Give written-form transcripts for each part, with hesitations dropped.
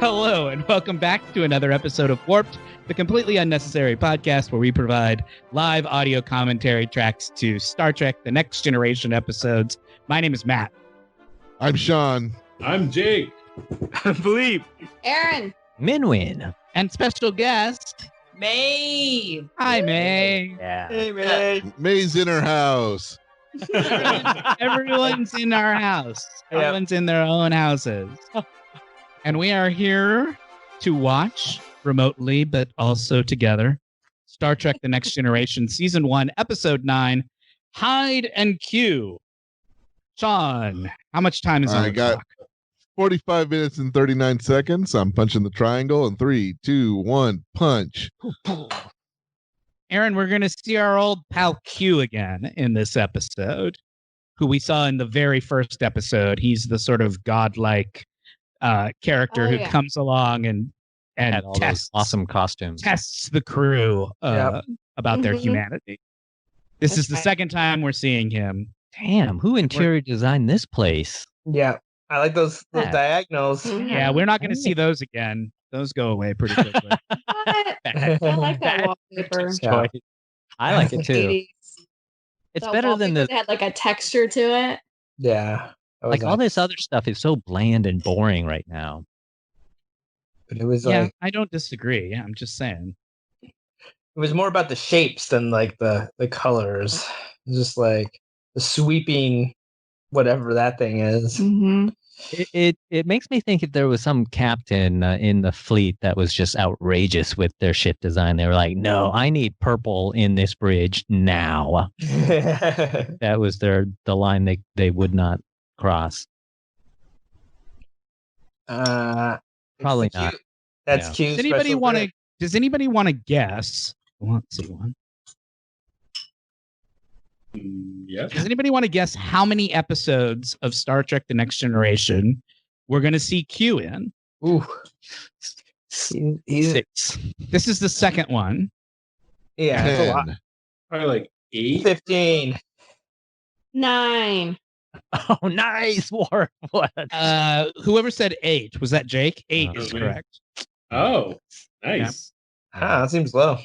Hello, and welcome back to another episode of Warped, the completely unnecessary podcast where we provide live audio commentary tracks to Star Trek The Next Generation episodes. My name is Matt. I'm Sean. I'm Jake. I'm Philippe. Aaron. Minwin. And special guest, May. Hi, May. Yeah. Hey, May. May's in her house. Everyone's in our house. Everyone's in their own houses. And we are here to watch remotely, but also together, Star Trek The Next Generation, Season 1, Episode 9, Hide and Q. Sean, how much time is on the clock? 45 minutes and 39 seconds. I'm punching the triangle in 3, 2, 1, punch. Aaron, we're going to see our old pal Q again in this episode, who we saw in the very first episode. He's the sort of godlike character who comes along and had all tests those awesome costumes. Tests the crew about their humanity. This is the second time we're seeing him. Damn, who interior designed this place? Yeah, I like those diagonals. Yeah, we're not going to see those again. Those go away pretty quickly. I like that wallpaper. Yeah. I like it too. 80s. It's That better than wallpaper had like a texture to it. Yeah. Like all this other stuff is so bland and boring right now. But it was Yeah, I don't disagree. Yeah, I'm just saying. it was more about the shapes than like the colors. It was just like the sweeping whatever that thing is. Mm-hmm. It makes me think if there was some captain in the fleet that was just outrageous with their ship design. They were like, no, I need purple in this bridge now. That was the line they would not cross. Probably not. Cute. That's cute. Does anybody want to guess? Let's see one. Yes. Does anybody want to guess how many episodes of Star Trek The Next Generation we're going to see Q in? Ooh. He's 6. This is the second one. Yeah, that's a lot. 10. Probably like 8. 15. 9. Oh, nice, Warren. What? Whoever said 8, was that Jake? 8 is Okay. correct. Oh, nice. That seems low.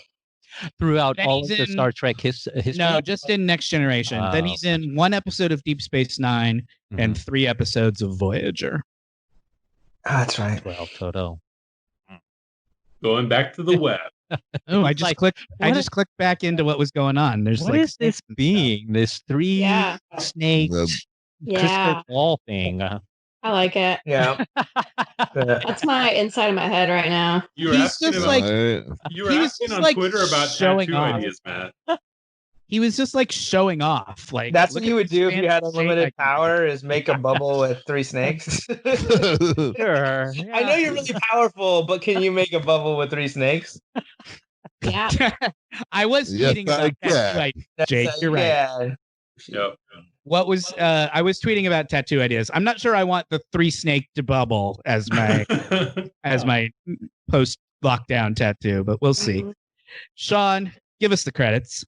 Throughout Then all of he's the in- Star Trek history? No, just in Next Generation. Then he's in one episode of Deep Space Nine and 3 episodes of Voyager. That's right. 12 total. Going back to the web. Oh, I It's just like, clicked. I what- just clicked back into what was going on. There's What like is this snakes and being? This 3 Yeah. snake Yeah. crystal ball thing. I like it. Yeah. That's my inside of my head right now. You were He's asking just about, like- you were he was asking just on like Twitter about showing tattoo off. ideas, Matt. He was just like showing off. Like That's look what you at would this do if you had fancy unlimited snake I can- power is make a bubble with 3 snakes. Sure. I know you're really powerful, but can you make a bubble with 3 snakes? Yeah. I was Yes, tweeting I about can. tattoo ideas, Jake. You're right. Yeah. Yep. What was I was tweeting about tattoo ideas. I'm not sure I want the 3 snake to bubble as my post lockdown tattoo, but we'll see. Sean, give us the credits.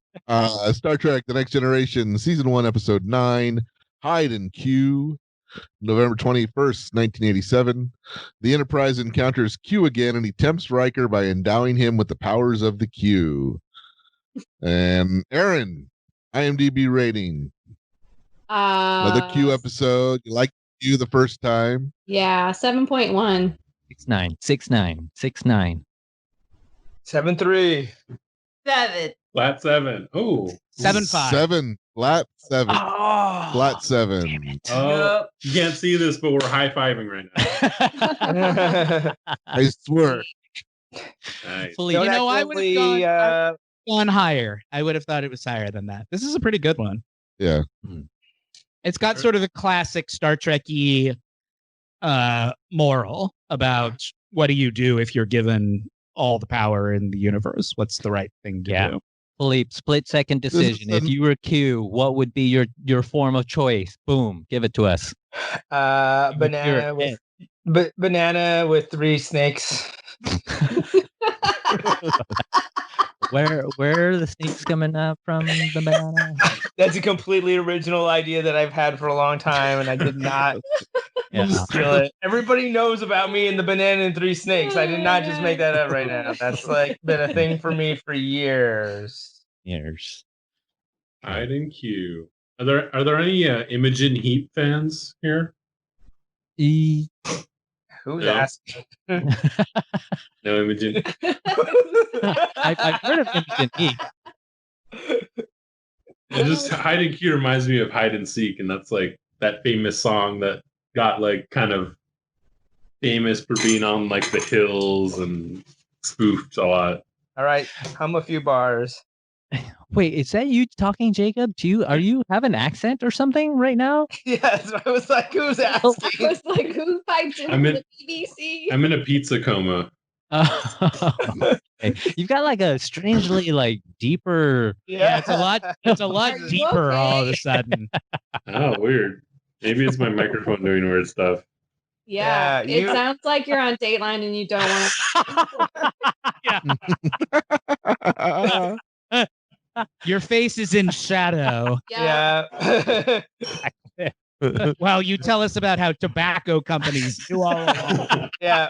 Star Trek The Next Generation, Season 1, Episode 9, Hide and Q, November 21st, 1987. The Enterprise encounters Q again, and he tempts Riker by endowing him with the powers of the Q. And Aaron, IMDb rating. Another Q episode. You liked Q the first time. Yeah, 7.1. 6'9", 6'9", 6'9". 7-3. 7. Flat 7. Ooh. 7.5. 7. Flat 7. Oh. Flat 7. Damn it. Oh, you can't see this, but we're high-fiving right now. I swear. Nice. Fully- You know, I would've gone- uh, Gone higher. I would have thought it was higher than that. This is a pretty good one. Yeah. It's got sort of the classic Star Trek-y moral about what do you do if you're given all the power in the universe? What's the right thing to do? Philippe, split-second decision. If you were Q, what would be your form of choice? Boom, give it to us. banana with 3 snakes. Where are the snakes coming up from the banana? That's a completely original idea that I've had for a long time, and I did not Yeah. Steal it. Everybody knows about me and the banana and three snakes. I did not just make that up right now. That's like been a thing for me for years. Years. Hide and Q. Are there any Imogen Heap fans here? Who's No. asking? No Imogen. I've heard of Imogen Heap. Just Hide and Q reminds me of Hide and Seek, and that's like that famous song that got like kind of famous for being on like the hills and spoofed a lot. All right, hum a few bars. Wait, is that you talking, Jacob? Are you have an accent or something right now? Yes, I was like, who's I asking? was like, who piped into the BBC? I'm in a pizza coma. Okay. You've got like a strangely like deeper. Yeah, it's a lot. It's a lot Are you deeper all of a okay? sudden. Oh, weird. Maybe it's my microphone doing weird stuff. Yeah, Yeah, it you- sounds like you're on Dateline and you don't want Your face is in shadow. to. Yeah. Yeah. While you tell us about how tobacco companies do all along. Yeah.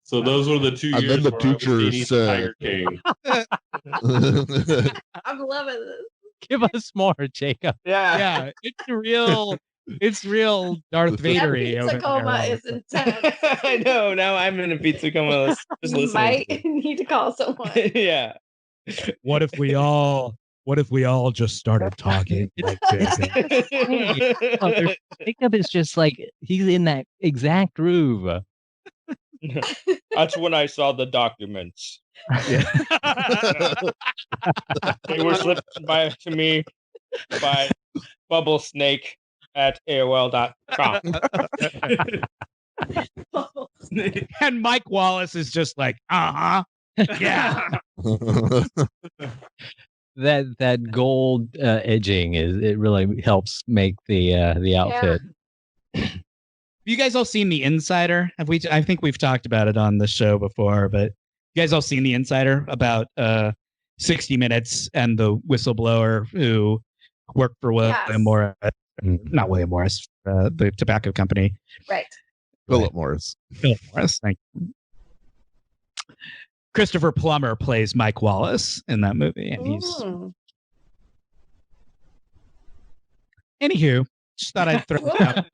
So those were the 2 And years then the where I was teacher dating the said- Tiger King. I'm loving this. Give us more, Jacob. Yeah. Yeah, it's real Darth That Vader-y That over pizza coma there. is intense. I know. Now I'm in a pizza coma. Just You listening. might need to call someone. Yeah. What if we all just started talking like this? Jacob is just like he's in that exact groove. That's when I saw the documents. They were slipped to me by Bubble Snake at AOL.com. And Mike Wallace is just like, yeah. That gold edging it really helps make the outfit. You guys all seen The Insider? I think we've talked about it on the show before, but you guys all seen The Insider about 60 Minutes and the whistleblower who worked for William Morris, not William Morris, the tobacco company. Right. Philip Morris. Philip Morris, thank you. Christopher Plummer plays Mike Wallace in that movie, and he's. Anywho, just thought I'd throw it out.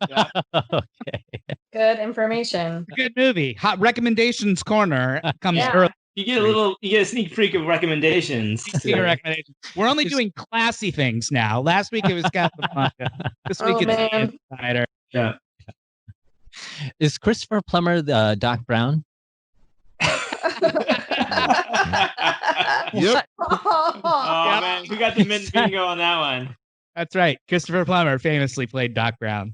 Okay. Good information. Good movie. Hot recommendations corner comes Yeah. early. You get a sneak freak of recommendations. Speaking of recommendations, we're only doing classy things now. Last week it was Casablanca. This week it's The Insider. Yeah. Is Christopher Plummer the Doc Brown? Yep. Oh man, who got the mint bingo on that one? That's right. Christopher Plummer famously played Doc Brown.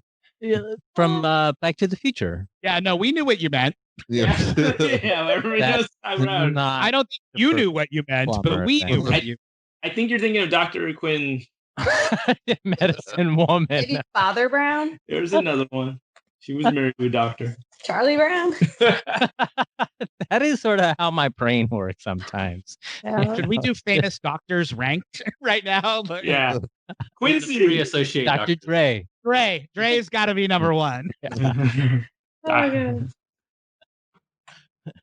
From Back to the Future. Yeah, no, we knew what you meant. Yeah. Yeah, everybody knows Doc Brown. I don't think you knew what you meant, but Plummer, we knew thanks. what you I think you're thinking of Dr. Quinn. Medicine Woman. Maybe Father Brown? There's another one. She was married to a doctor. Charlie Brown? That is sort of how my brain works sometimes. Yeah. Should we do famous doctors ranked right now? But Yeah. Quincy. Quincy. Associate Dr. Dre. Dre's got to be number one. Oh my God.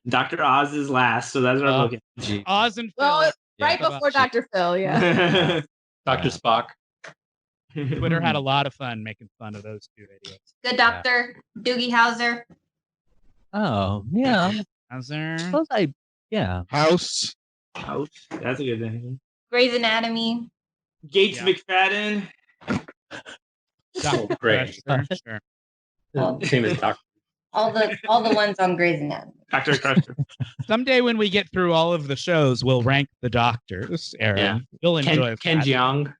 Dr. Oz is last, so that's what I'm looking Gee. Oz and Phil. Well, right Yeah. before Dr. Phil, yeah. at. Dr. Spock. Twitter had a lot of fun making fun of those two idiots. Good Doctor, Doogie Howser. Oh, yeah. How's there? Suppose yeah. House. Ouch. That's a good thing. Grey's Anatomy. Gates Yeah. McFadden. Dr. Great. Crusher, sure. Well, Same as Dr. all the ones on Grey's Anatomy. Dr. Crusher. Someday when we get through all of the shows, we'll rank the doctors, Aaron. Yeah. You'll enjoy Ken that. Jeong.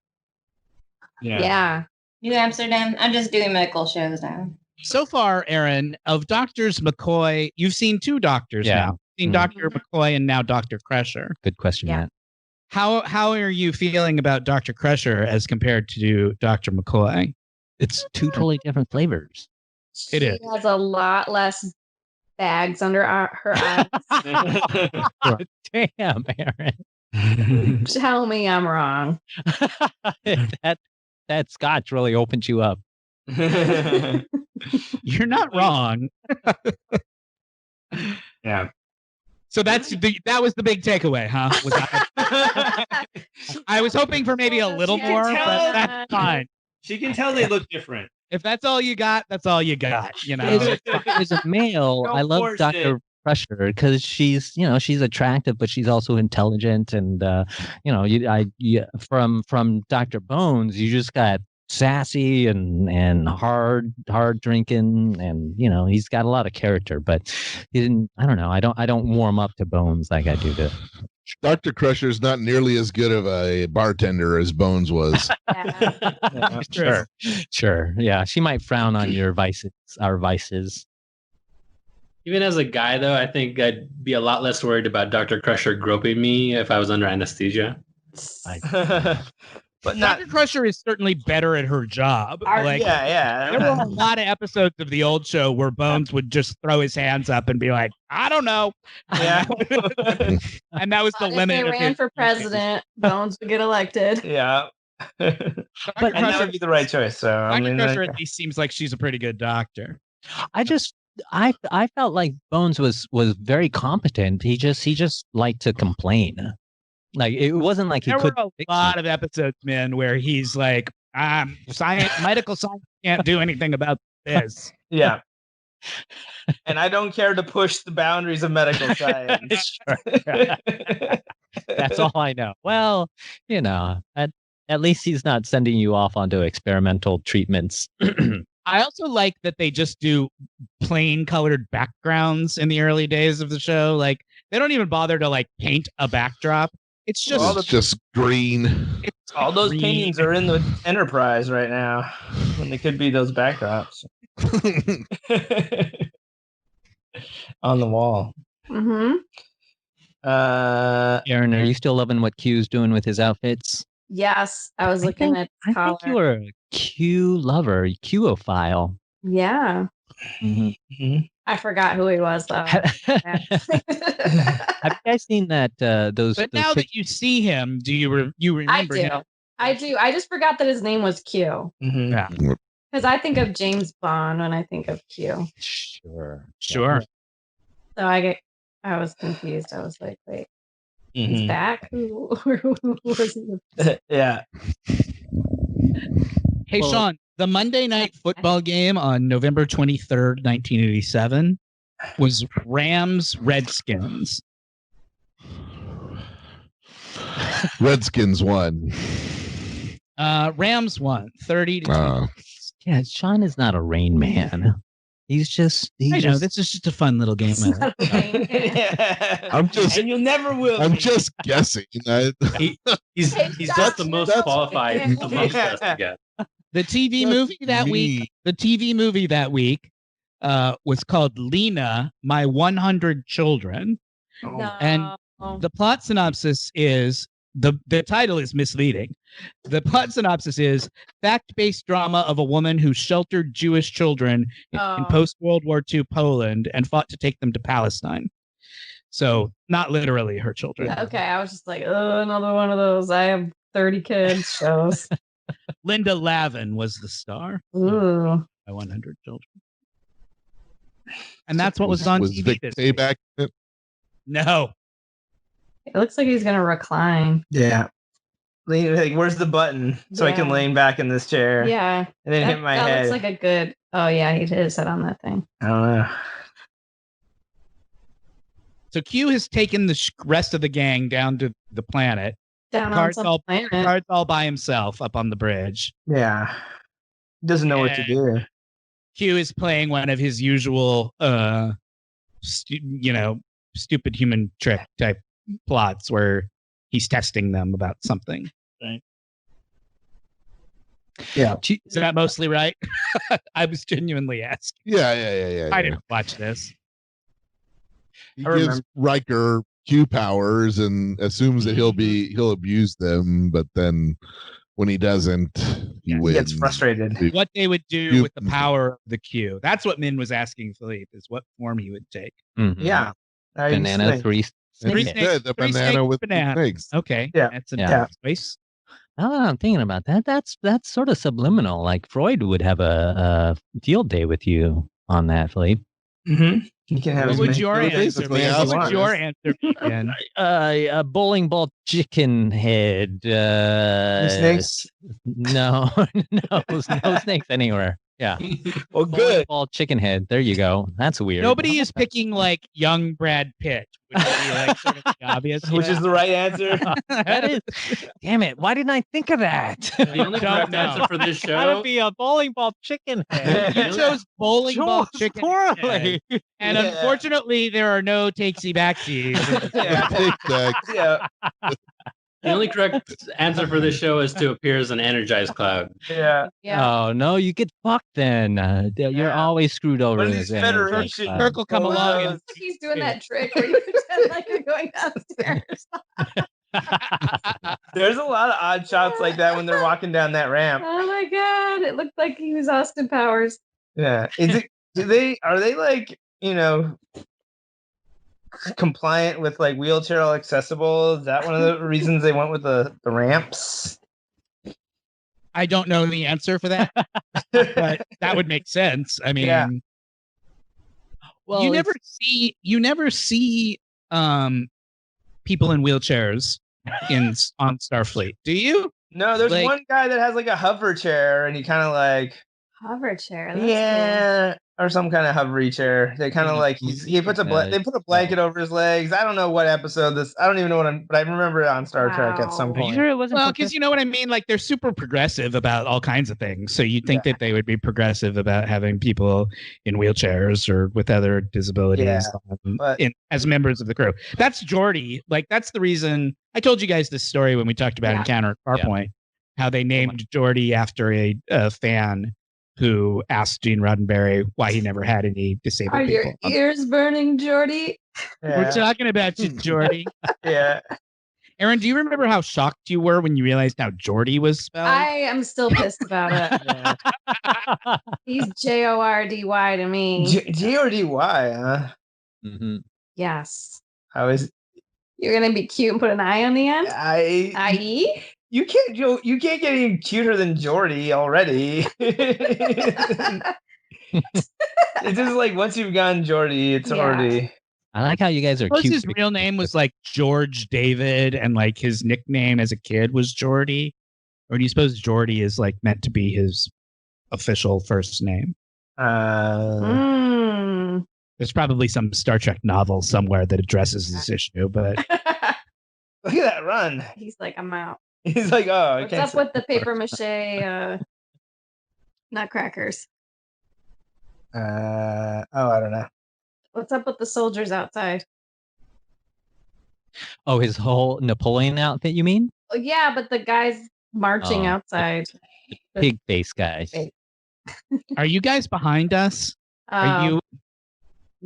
Yeah. New Amsterdam. I'm just doing medical shows now. So far, Aaron, of Doctors McCoy, you've seen two doctors Yeah. now. You've seen Mhm. Dr. McCoy and now Dr. Crusher. Good question, Yeah. Matt. How are you feeling about Dr. Crusher as compared to Dr. McCoy? It's two totally different flavors. It is. She has a lot less bags under her eyes. Damn, Aaron. Tell me I'm wrong. that scotch really opens you up. You're not wrong. Yeah. So that was the big takeaway, huh? Was that, I was hoping for maybe a little You can more, tell but that's fine. She can tell they look different. If that's all you got, that's all you got. You know. As a male, Don't I love force Dr. it. Crusher because she's attractive, but she's also intelligent, and from Dr. Bones, you just got sassy and hard drinking, and he's got a lot of character, but he didn't. I don't know. I don't warm up to Bones like I do to. Dr. Crusher's not nearly as good of a bartender as Bones was. True. Sure. Yeah, she might frown on your vices, our vices. Even as a guy, though, I think I'd be a lot less worried about Dr. Crusher groping me if I was under anesthesia. But not. Dr. Crusher is certainly better at her job. Like, Yeah. there were a lot of episodes of the old show where Bones would just throw his hands up and be like, "I don't know." Yeah. And that was the If limit. they of ran his- for president, Bones would get elected. Yeah. Dr. And that Crusher, would be the right choice. So I Dr. mean, Crusher at least seems like she's a pretty good doctor. I felt like Bones was very competent. He just liked to complain. Like it wasn't like he There could. were a lot of episodes, man, where he's like, medical science can't do anything about this. yeah. And I don't care to push the boundaries of medical science. That's all I know. Well, at least he's not sending you off onto experimental treatments. I also like that they just do plain colored backgrounds in the early days of the show. Like they don't even bother to like paint a backdrop. It's just It's just green. All those green. paintings are in the Enterprise right now, when they could be those backdrops on the wall. Mm-hmm. Aaron, are you still loving what Q's doing with his outfits? Yes, I was looking at I collar. think you were a Q lover, Qophile. Yeah, Mm-hmm. I forgot who he was though. Have you guys seen that? Those. But those now pic- that you see him, do you remember I do. him? I do. I just forgot that his name was Q Mhm. Yeah. because I think of James Bond when I think of Q. Sure. Sure. So I was confused. I was like, wait, he's Mhm. back? Who was he? Yeah. Hey, Well- Sean, the Monday night football game on November 23rd, 1987 was Rams Redskins. Redskins won. Rams won 30-2. Yeah, Sean is not a Rain Man. He's just. I know this is just a fun little game. It's not a Rain Man. Yeah. I'm just- And you'll never will. I'm be. just guessing. He's just the most That's- qualified amongst us to get. The TV That's movie that me. week. The TV movie that week was called Lena, My 100 Children. No. And The plot synopsis is the title is misleading. The plot synopsis is fact-based drama of a woman who sheltered Jewish children in Oh. post-World War II Poland and fought to take them to Palestine. So not literally her children. Okay, I was just like, oh, another one of those. I have 30 kids shows. Linda Lavin was the star. Ooh. By 100 Children. And that's what was on Was TV Vic this Payback week. in it? No. It looks like he's gonna recline. Yeah. Like, where's the button so I can Yeah. lean back in this chair? Yeah. And then That, hit my that head. looks like a good. Oh yeah, he hit his head on that thing. I don't know. So Q has taken the rest of the gang down to the planet. Down on Picard's some all, planet. Picard's all by himself up on the bridge. Yeah. He doesn't know what to do. Q is playing one of his usual, stupid human trick type plots where he's testing them about something. Right? Yeah. Is that mostly right? I was genuinely asking. Yeah. I didn't watch this. He I gives remember. Riker Q powers and assumes that he'll abuse them, but then when he doesn't, he He wins. gets frustrated. What they would do You- with the power of the Q. That's what Minh was asking Philippe, is what form he would take. Mhm. Yeah. I used to Banana think- three. And he Three said the snakes, banana with banana. snakes. Okay. Yeah. That's a Yeah. choice. Now that I'm thinking about that, that's sort of subliminal. Like Freud would have a field day with you on that, Philippe. Mm-hmm. You can have What as would many your field days answer as be? many as What you would want. your answer be, Ben? A bowling ball chicken head. Snakes? No, no snakes anywhere. Yeah. Well, Bowling good. ball chicken head. There you go. That's weird. Nobody is picking like young Brad Pitt, which would be like sort of the obvious. Which is the right answer. That is. Damn it! Why didn't I think of that? The only Don't correct know. answer for this Gotta show. be a bowling ball chicken head. You chose bowling ball chicken. poorly. And Yeah. unfortunately, there are no takesy backsies. Yeah. Tic Tac. Yeah. The only correct answer for this show is to appear as an energized cloud. Yeah. Yeah. Oh no, you get fucked then. You're Yeah. always screwed over. One of in these this energy Federation cloud. Kirk will come Oh, along no. and He's doing that trick where you pretend like you're going downstairs. There's a lot of odd shots like that when they're walking down that ramp. Oh my god! It looked like he was Austin Powers. Yeah. Are they like, compliant with like wheelchair accessible? Is that one of the reasons they went with the ramps? I don't know the answer for that, but that would make sense. I mean, Yeah. Well, you never see people in wheelchairs on Starfleet, do you? No, there's Like- one guy that has like a hover chair and he kind of like Hover chair. That's yeah, or some kind of hovery chair. They kind of like he puts they put a blanket over his legs. I don't know what episode this. I don't even know but I remember it on Star Trek at some Wow. Are you point. sure it wasn't? Well, because you know what I mean. Like they're super progressive about all kinds of things. So you'd think that they would be progressive about having people in wheelchairs or with other disabilities but- as members of the crew. That's Geordi. Like that's the reason I told you guys this story when we talked about Yeah. Encounter at Farpoint, how they named Geordi after a fan who asked Gene Roddenberry why he never had any disabled Are your people. ears burning, Jordy? We're Yeah, talking about you, Geordi. yeah. Aaron, do you remember how shocked you were when you realized how Geordi was spelled? I am still pissed about it. Yeah. He's Jordy to me. G-O-D-Y, huh? Mm-hmm. Yes. How is You're gonna be cute and put an I on the end. I.E. You can't get any cuter than Jordy already. It's just like once you've gotten Jordy, it's Yeah. already I like how you guys are Suppose cute. his real name was like George David, and like his nickname as a kid was Geordie. Or do you suppose Geordie is like meant to be his official first name? Mm. There's probably some Star Trek novel somewhere that addresses this issue, but look at that run. He's like, I'm out. He's like, oh, I What's can't up with the paper mache nutcrackers? I don't know. What's up with the soldiers outside? Oh, his whole Napoleon outfit, you mean? Oh, yeah, but the guys marching Oh. outside. Pig face guys. Hey. are you guys behind us? Are you?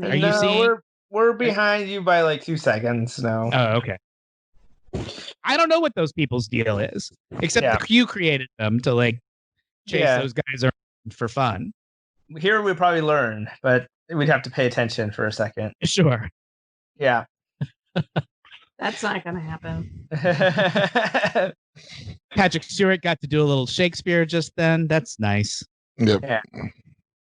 Are you No, seeing? we're behind you by like 2 seconds now. Oh, okay. I don't know what those people's deal is, except Yeah. you created them to like chase Yeah. those guys around for fun. Here we'd probably learn, but we'd have to pay attention for a second. Sure. Yeah. That's not gonna happen. Patrick Stewart got to do a little Shakespeare just then. That's nice. Yep.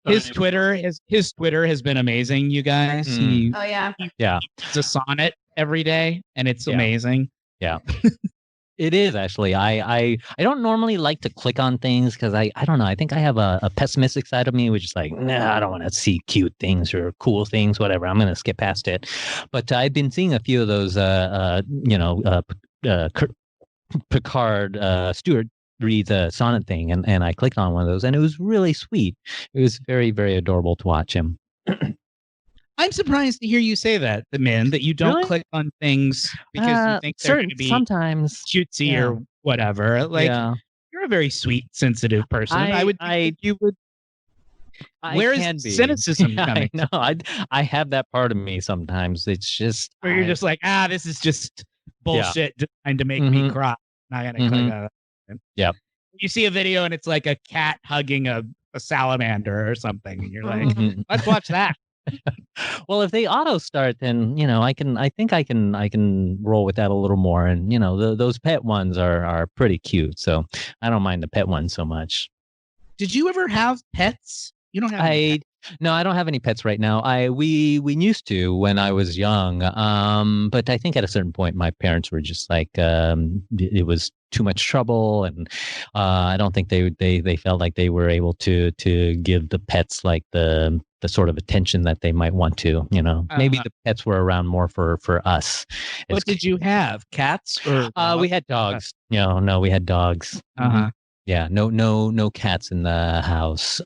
His Twitter has been amazing, you guys. Mm. He Oh yeah. does a sonnet every day, and it's Yeah. amazing. It is actually. I don't normally like to click on things because I don't know. I think I have a pessimistic side of me, which is like, nah, I don't want to see cute things or cool things, whatever. I'm gonna skip past it. But I've been seeing a few of those, Picard Stewart reads a sonnet thing, and I clicked on one of those, and it was really sweet. It was very, very adorable to watch him. I'm surprised to hear you say that, the men, that you don't Really? click on things because you think they're going to be sometimes. cutesy Yeah. or whatever. Like Yeah. you're a very sweet, sensitive person. I would think that you would. I Where is can the be. cynicism Yeah, coming I know. I have that part of me sometimes. It's just where you're I- just like, this is just bullshit designed to make me Mhm. cry. Not gonna click Mhm. on it. Yep. You see a video and it's like a cat hugging a salamander or something, and you're like, Mhm. let's watch that. Well, if they auto start, then I think I can roll with that a little more. And those pet ones are pretty cute, so I don't mind the pet ones so much. Did you ever have pets? You don't have any pets. No, I don't have any pets right now. We used to when I was young. But I think at a certain point my parents were just like it was too much trouble, and I don't think they felt like they were able to give the pets like the sort of attention that they might want to. Maybe the pets were around more for us. What did you have? Cats or we had dogs. No, we had dogs. Yeah, no cats in the house.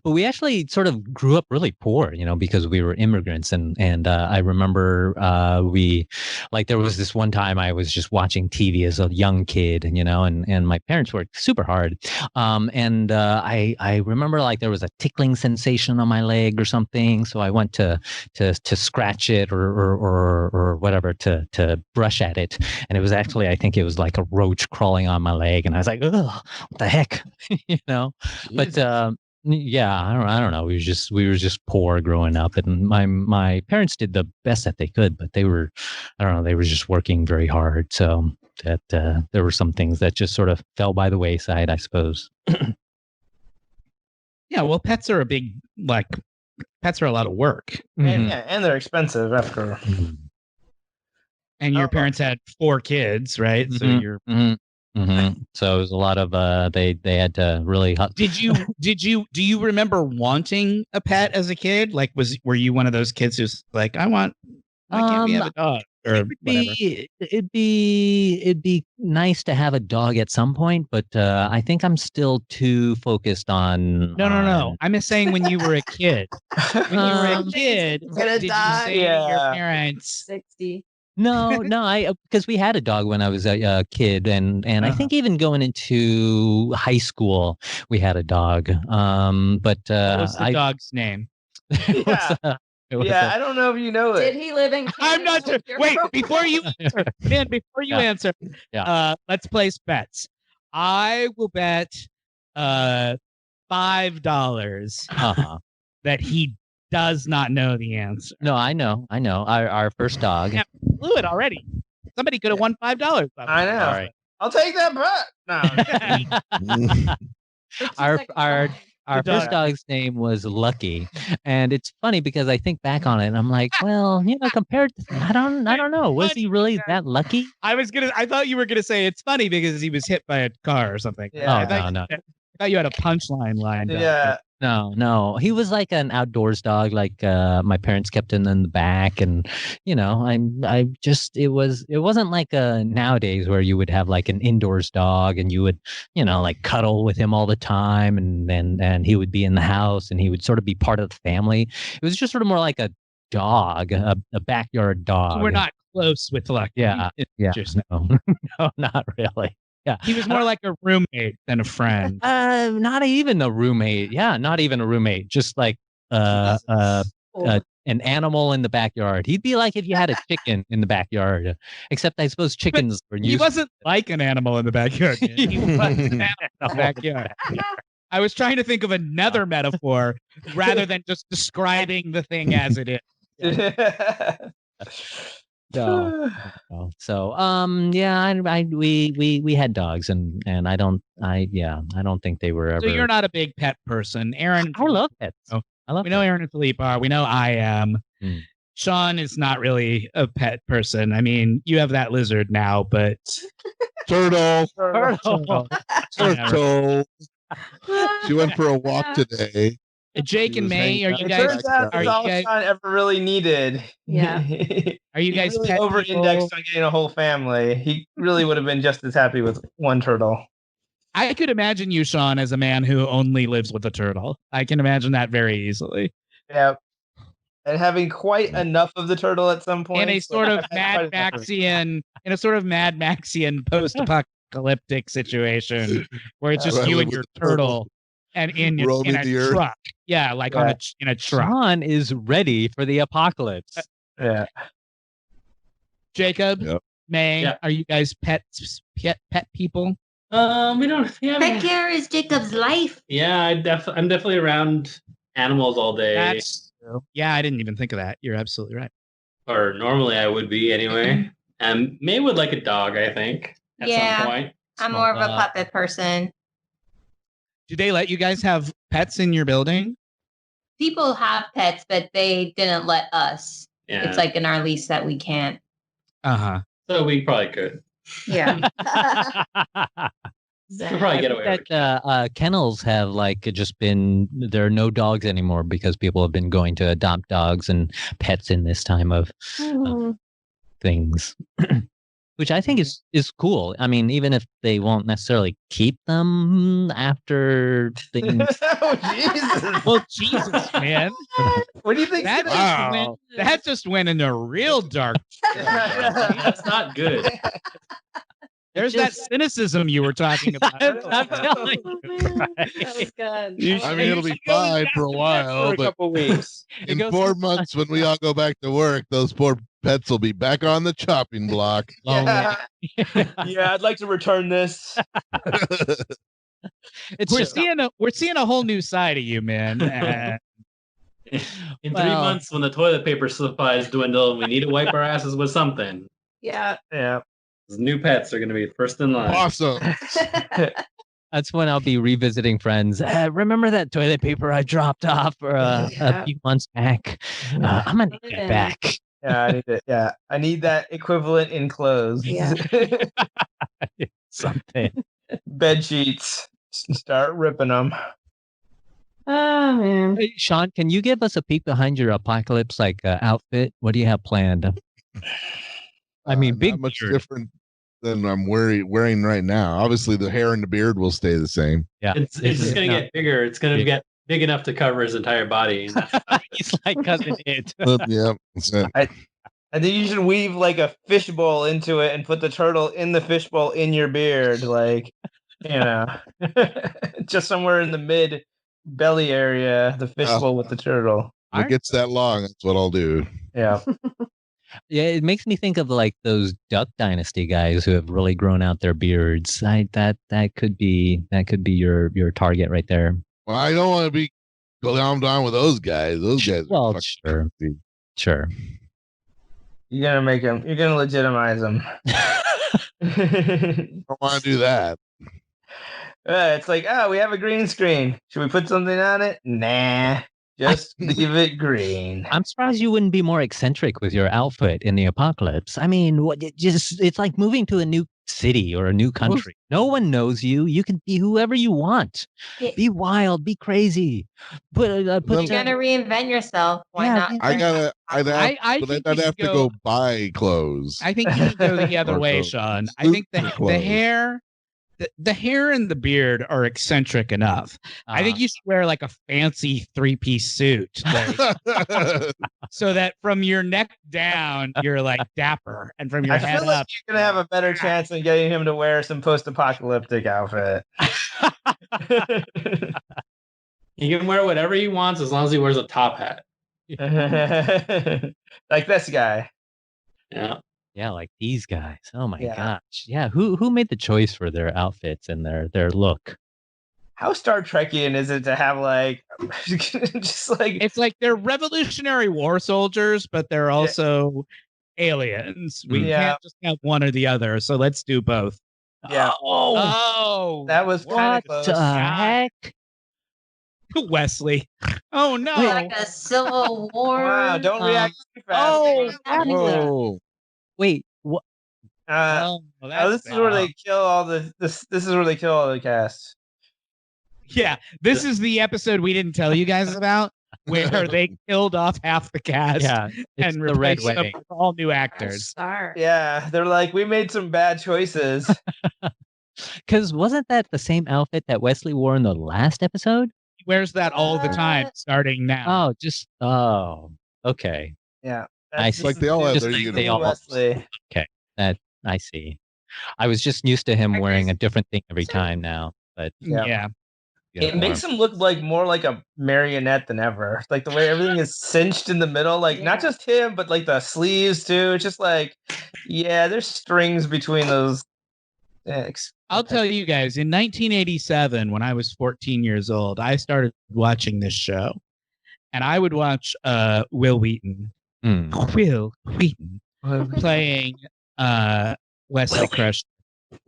But we actually sort of grew up really poor, because we were immigrants. And I remember there was this one time I was just watching TV as a young kid, and my parents worked super hard. And I remember there was a tickling sensation on my leg or something. So I went to scratch it or whatever to brush at it. And it was actually, I think it was like a roach crawling on my leg. And I was like, oh, what the heck, But yeah, I don't know. We were just poor growing up, and my parents did the best that they could, but they were just working very hard. So that there were some things that just sort of fell by the wayside, I suppose. Yeah, well, pets are pets are a lot of work, and they're expensive after. And your parents had 4 kids, right? So you're. So it was a lot of they had to really. Do you remember wanting a pet as a kid? Were you one of those kids who's like, why can't we have a dog or whatever? It'd be nice to have a dog at some point, but I think I'm still too focused on. No. I'm just saying when you were a kid. When you were a kid, did you say to your parents 60? No, because we had a dog when I was a kid, and I think even going into high school, we had a dog. But what was the dog's name? I don't know if you know it. Did he live in Canada? I'm not sure. Wait, before you answer, let's place bets. I will bet $5 that he does not know the answer. No, I know. Our first dog. Yeah, blew it already. Somebody could have won $5. I know. All right. I'll take that bet. No. Our first dog's name was Lucky, and it's funny because I think back on it and I'm like, well, compared to, I don't know, was he really that lucky? I thought you were gonna say it's funny because he was hit by a car or something. Yeah. No. I thought you had a punchline lined up. Yeah. No. He was like an outdoors dog. My parents kept him in the back, and it wasn't like nowadays where you would have like an indoors dog and you would cuddle with him all the time, and he would be in the house and he would sort of be part of the family. It was just sort of more like a dog, a backyard dog. So we're not close with Lucky. Yeah. No, not really. Yeah, he was more like a roommate than a friend. Not even a roommate. Yeah, not even a roommate. Just like an animal in the backyard. He'd be like if you had a chicken in the backyard. Except I suppose chickens were used. He wasn't like an animal in the backyard. He was an animal in the backyard. I was trying to think of another metaphor rather than just describing the thing as it is. No. So we had dogs, and I don't think they were ever. So you're not a big pet person, Aaron. I love pets. We know Aaron and Philippe are. We know I am. Sean is not really a pet person. I mean, you have that lizard now, but Turtle. Turtle. She went for a walk today. Jake and May, are you guys? Are you guys ever really needed? Yeah. Are you guys really pet over-indexed on getting a whole family? He really would have been just as happy with one turtle. I could imagine you, Sean, as a man who only lives with a turtle. I can imagine that very easily. Yeah. And having quite enough of the turtle at some point. In a sort of Mad Maxian post-apocalyptic situation where it's just you and your turtle and in a truck. Yeah, in a truck. Sean is ready for the apocalypse. Yeah. Jacob, May, are you guys pet people? We don't. Pet care is Jacob's life. Yeah, I'm definitely around animals all day. Yeah, I didn't even think of that. You're absolutely right. Or normally I would be anyway. And May would like a dog, I think, at some point. I'm more of a puppet person. Do they let you guys have pets in your building? People have pets, but they didn't let us. Yeah. It's like in our lease that we can't. Uh-huh. So we probably could. Yeah. We'll probably get away with it. That kennels have like just been, there are no dogs anymore because people have been going to adopt dogs and pets in this time of things. Which I think is cool. I mean, even if they won't necessarily keep them after things. Oh, Jesus. Well, Jesus, man. What do you think? That just went into real dark. That's not good. There's that cynicism you were talking about. I'm telling you. That was good. I mean, it'll be fine for a while, For a but couple weeks. in 4 months, when we all go back to work, those poor pets will be back on the chopping block. Yeah. Yeah, I'd like to return this. We're seeing a whole new side of you, man. In 3 months, when the toilet paper supplies dwindle and we need to wipe our asses with something, Yeah. those new pets are going to be first in line. Awesome. That's when I'll be revisiting Friends. Remember that toilet paper I dropped off a few months back? I'm gonna need it back. Yeah, I need it. Yeah, I need that equivalent in clothes. Yeah. Something. Bed sheets. Start ripping them. Oh man. Hey, Sean, can you give us a peek behind your apocalypse outfit? What do you have planned? I mean, big not much beard. different than I'm wearing right now. Obviously, the hair and the beard will stay the same. Yeah, It's just going to get bigger. It's going to get big enough to cover his entire body. He's like cousin it. Yeah, that's it. I think you should weave like a fishbowl into it and put the turtle in the fishbowl in your beard, like, you know, just somewhere in the mid belly area, the fishbowl with the turtle. When it gets that long, that's what I'll do. Yeah. Yeah, it makes me think of like those Duck Dynasty guys who have really grown out their beards. That could be your target right there. Well, I don't want to be glommed on with those guys. Those guys. Well, are fucking crazy. Sure. You're gonna make them. You're gonna legitimize them. I don't want to do that. It's like, oh, we have a green screen. Should we put something on it? Nah, just leave it green. I'm surprised you wouldn't be more eccentric with your outfit in the apocalypse. I mean, it's like moving to a new city or a new country. No one knows you. You can be whoever you want. Be wild, be crazy. You're gonna reinvent yourself. Why not? I'd have to go buy clothes. I think you should go the other way, Sean. I think the hair. The hair and the beard are eccentric enough. I think you should wear like a fancy 3-piece suit, so that from your neck down you're like dapper, and from your head feel like up you're gonna have a better chance than getting him to wear some post-apocalyptic outfit. He can wear whatever he wants as long as he wears a top hat. Like this guy. Yeah. Yeah, like these guys. Oh my gosh. Yeah, who made the choice for their outfits and their look? How Star Trekian is it to have like just like it's like they're Revolutionary War soldiers, but they're also aliens. We can't just have one or the other, so let's do both. Yeah. Oh, that was kind of close. What the heck? Wesley. Oh no. Like a Civil War. Wow, don't react too fast. Whoa. Wait, what? This is where they kill all the this is where they kill all the cast. Yeah, this is the episode we didn't tell you guys about, where they killed off half the cast. Yeah, and the Red replaced them Wedding. with all new actors. Yeah, they're like, we made some bad choices. Because wasn't that the same outfit that Wesley wore in the last episode? He wears that all the time, starting now. Okay. Yeah. It's like they all have their uniforms. Okay, that I see. I was just used to him wearing a different thing every time now, but yeah. It makes him look like more like a marionette than ever. Like the way everything is cinched in the middle, like not just him, but like the sleeves too. It's just like, yeah, there's strings between those. I'll tell you guys, in 1987, when I was 14 years old, I started watching this show. and I would watch Will Wheaton. Will Wheaton playing Wesley Crusher,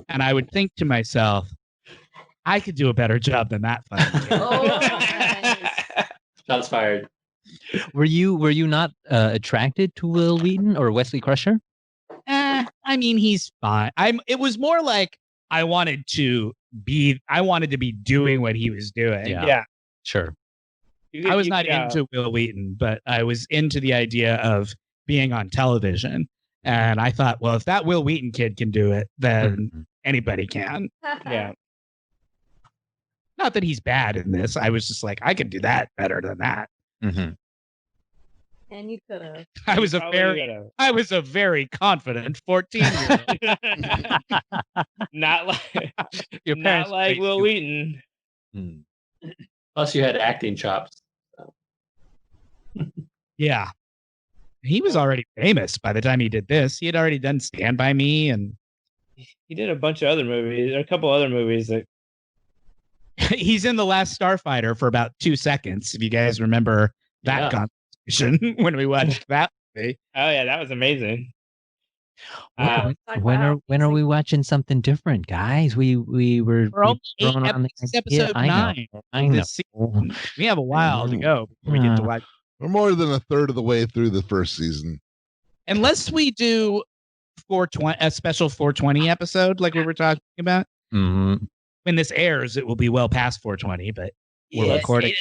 and I would think to myself, I could do a better job than that fucking kid. nice. Shots fired. Were you not attracted to Will Wheaton or Wesley Crusher? I mean, he's fine. It was more like I wanted to be doing what he was doing. Yeah. Sure. I was not into Will Wheaton, but I was into the idea of being on television. And I thought, well, if that Will Wheaton kid can do it, then anybody can. Yeah. Not that he's bad in this. I was just like, I could do that better than that. Mm-hmm. And you could have. I was a very confident 14-year-old. Not like Your not parents like raised Will you. Wheaton. Plus, you had acting chops. Yeah. He was already famous by the time he did this. He had already done Stand By Me, and He did a bunch of other movies. There are a couple other movies that he's in The Last Starfighter for about 2 seconds. If you guys remember that conversation when we watched that movie. Oh yeah, that was amazing. When are we watching something different, guys? We're only throwing on the episode idea. 9. I know. This season. We have a while to go before we get to watch. We're more than a third of the way through the first season. Unless we do 420, a special 420 episode like we were talking about. Mm-hmm. When this airs, it will be well past 420, but we're recording.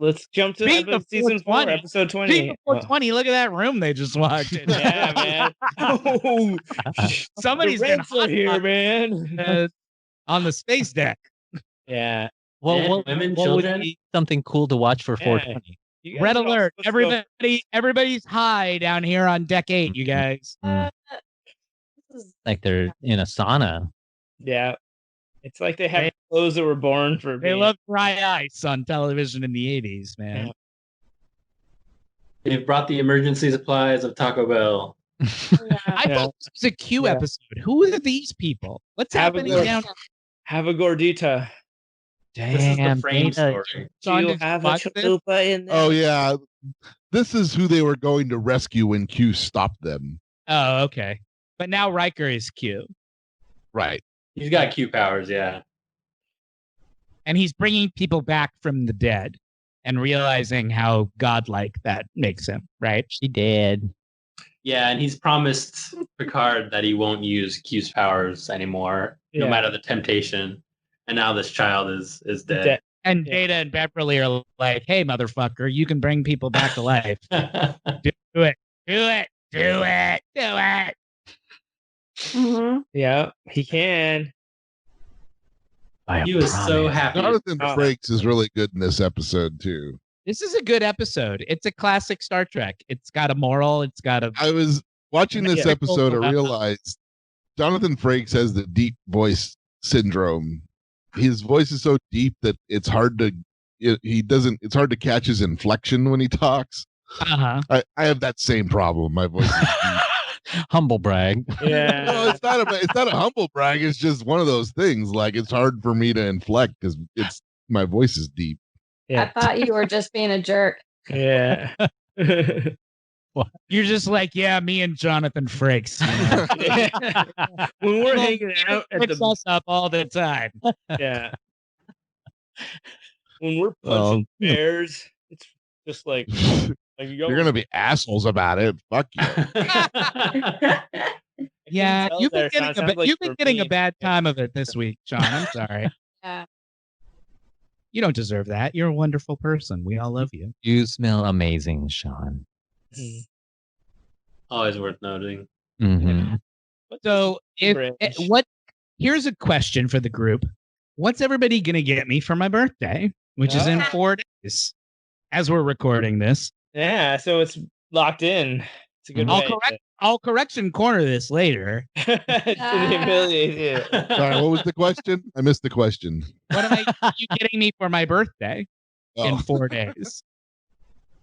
Let's jump to season 4, episode 20. Speaking of 420, look at that room they just walked in. Yeah, man. Oh, somebody's been hot here, man. On the space deck. Yeah. Well, women, what children. would be something cool to watch for 420? Red alert! Everybody's high down here on deck 8. You guys. Like they're in a sauna. Yeah. It's like they have clothes that were born for. They love dry ice on television in the 80s, man. Yeah. They've brought the emergency supplies of Taco Bell. I thought this was a Q episode. Who are these people? What's happening down? Have a gordita. This is the frame story. Do you have a chalupa in there? Oh yeah, this is who they were going to rescue when Q stopped them. Oh, okay. But now Riker is Q. Right. He's got Q powers, yeah. And he's bringing people back from the dead and realizing how godlike that makes him, right? She did. Yeah, and he's promised Picard that he won't use Q's powers anymore, no matter the temptation. And now this child is dead. And Data and Beverly are like, hey, motherfucker, you can bring people back to life. Do it. Do it. Do it. Do it. Mm-hmm. Yeah, he can. He was so happy. Jonathan Frakes is really good in this episode too. This is a good episode. It's a classic Star Trek. It's got a moral. It's got a. I was watching this episode. I realized Jonathan Frakes has the deep voice syndrome. His voice is so deep that it's hard to. It's hard to catch his inflection when he talks. Uh-huh. I have that same problem. My voice is deep. Humble brag. Yeah. No, it's not a humble brag. It's just one of those things. Like it's hard for me to inflect because my voice is deep. Yeah. I thought you were just being a jerk. Yeah. You're just like, yeah, me and Jonathan Frakes. When we're hanging out at Picks us up all the time. Yeah. When we're punching bears, it's just like you're gonna be assholes about it. Fuck you. Yeah, you've been getting a mean. bad time of it this week, John. I'm sorry. Yeah. You don't deserve that. You're a wonderful person. We all love you. You smell amazing, Sean. Always worth noting. Mm-hmm. So, here's a question for the group. What's everybody going to get me for my birthday, which is in 4 days as we're recording this? Yeah, so it's locked in. It's a good way. I'll correction corner this later. To humiliate you. Sorry, what was the question? I missed the question. What am you getting me for my birthday in 4 days?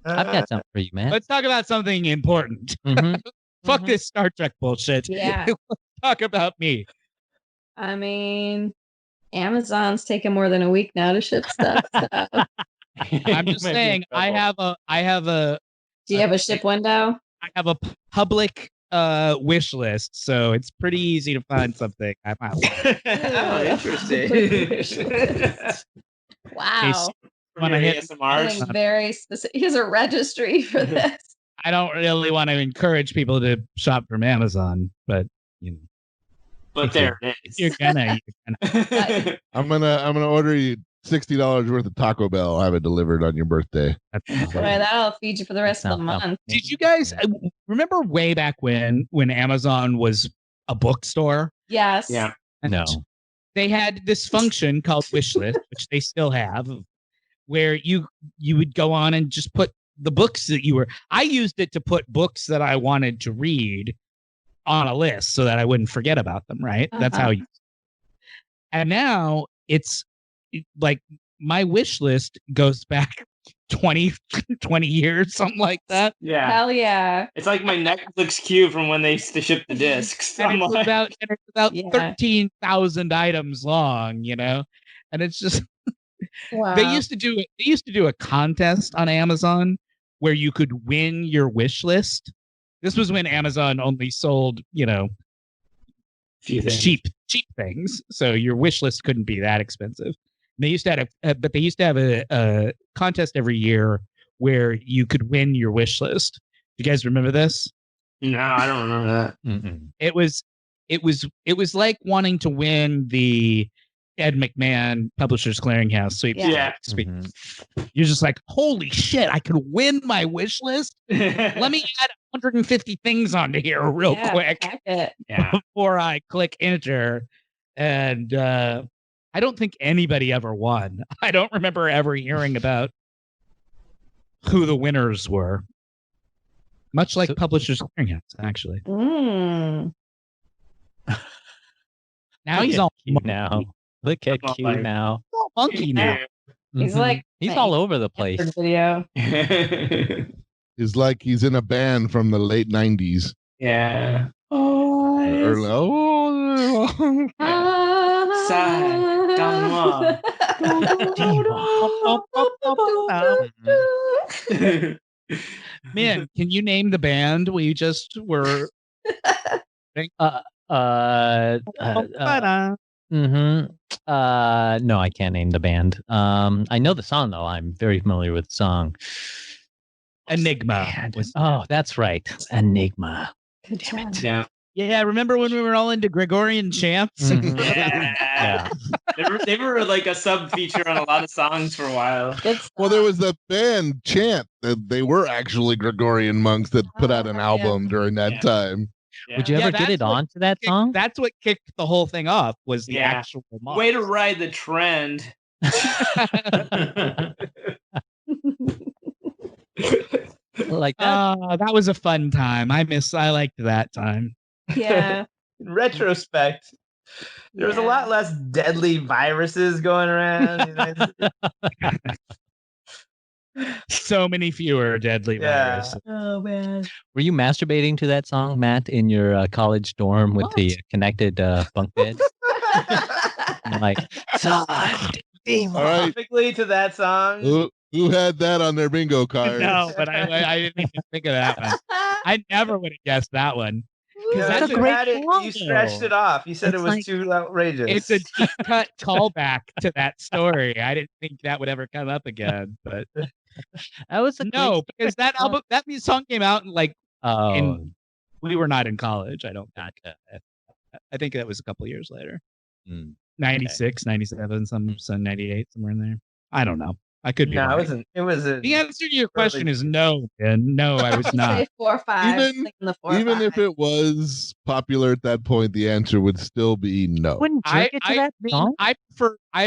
I've got something for you, man. Let's talk about something important. Mm-hmm. Fuck this Star Trek bullshit. Yeah. Let's talk about me. I mean, Amazon's taking more than a week now to ship stuff. So. I'm just saying. I have a Do you have a ship window? I have a public wish list, so it's pretty easy to find something. I might want. Oh, interesting. Wow. When I hit, Something very specific. He has a registry for this. I don't really want to encourage people to shop from Amazon, but you know. But there it is. You're gonna. I'm gonna order you $60 worth of Taco Bell. I'll have it delivered on your birthday. Boy, that'll feed you for the rest of the month. Did you guys remember way back when Amazon was a bookstore? Yes. Yeah. No. They had this function called wish list, which they still have, where you would go on and just put the books that you were. I used it to put books that I wanted to read on a list so that I wouldn't forget about them. Right. That's how you. And now it's like my wish list goes back 20 years, something like that. Yeah. Hell yeah. It's like my Netflix queue from when they used to ship the discs. And it's about Yeah. 13,000 items long, you know, and it's just Wow. they used to do a contest on Amazon where you could win your wish list. This was when Amazon only sold, you know, cheap things, so your wish list couldn't be that expensive. They used to have a contest every year where you could win your wish list. You guys remember this? No, I don't remember that. Mm-mm. It was like wanting to win the Ed McMahon Publishers Clearinghouse sweepstakes. Yeah. Mhm. You're just like, holy shit, I could win my wish list. Let me add 150 things onto here real quick Heck it. Yeah. before I click enter. And I don't think anybody ever won. I don't remember ever hearing about who the winners were. Much like Publishers Clearinghouse, actually. Mm. Now he's all now. Look at Q like- now. funky now. He's Mhm. like He's all over the place. video. It's like he's in a band from the late 90s. Yeah. Early, Man, can you name the band we just were? No, I can't name the band. I know the song though. I'm very familiar with the song. Enigma. Oh, that's right. Enigma. Good job. Yeah. Yeah, remember when we were all into Gregorian chants? Mhm. Yeah. They were like a sub feature on a lot of songs for a while. well, there was the band Chant. They were actually Gregorian monks that put out an album during that time. Yeah. Would you ever get that's it what onto that song? That's what kicked the whole thing off, was the Yeah. actual monk. Way to ride the trend. Like that? That was a fun time. I liked that time. Yeah. In retrospect, there was a lot less deadly viruses going around. So many fewer deadly Yeah. viruses. Oh man. Were you masturbating to that song, Matt, in your college dorm with the connected bunk bed? Like, All right. Specifically to that song. Who had that on their bingo card? No, but I didn't even think of that one. I never would have guessed that one. Yeah, that's you a great had it, song, you scratched though. it off. You said It's it was like- too outrageous. It's a deep cut callback to that story. I didn't think that would ever come up again, but that was a no, because that album, that song came out in Oh, we were not in college. I don't think. I think that was a couple years later. Hmm. 96, 97, some 98, somewhere in there. I don't know. I could be no, wrong. it wasn't. It was a. The answer to your question is no, Ben. No, I was not. Say 4 or 5. Even- Like in the 4 or Even 5. if it was popular at that point, the answer would still be no. wouldn't jerk it to that song? I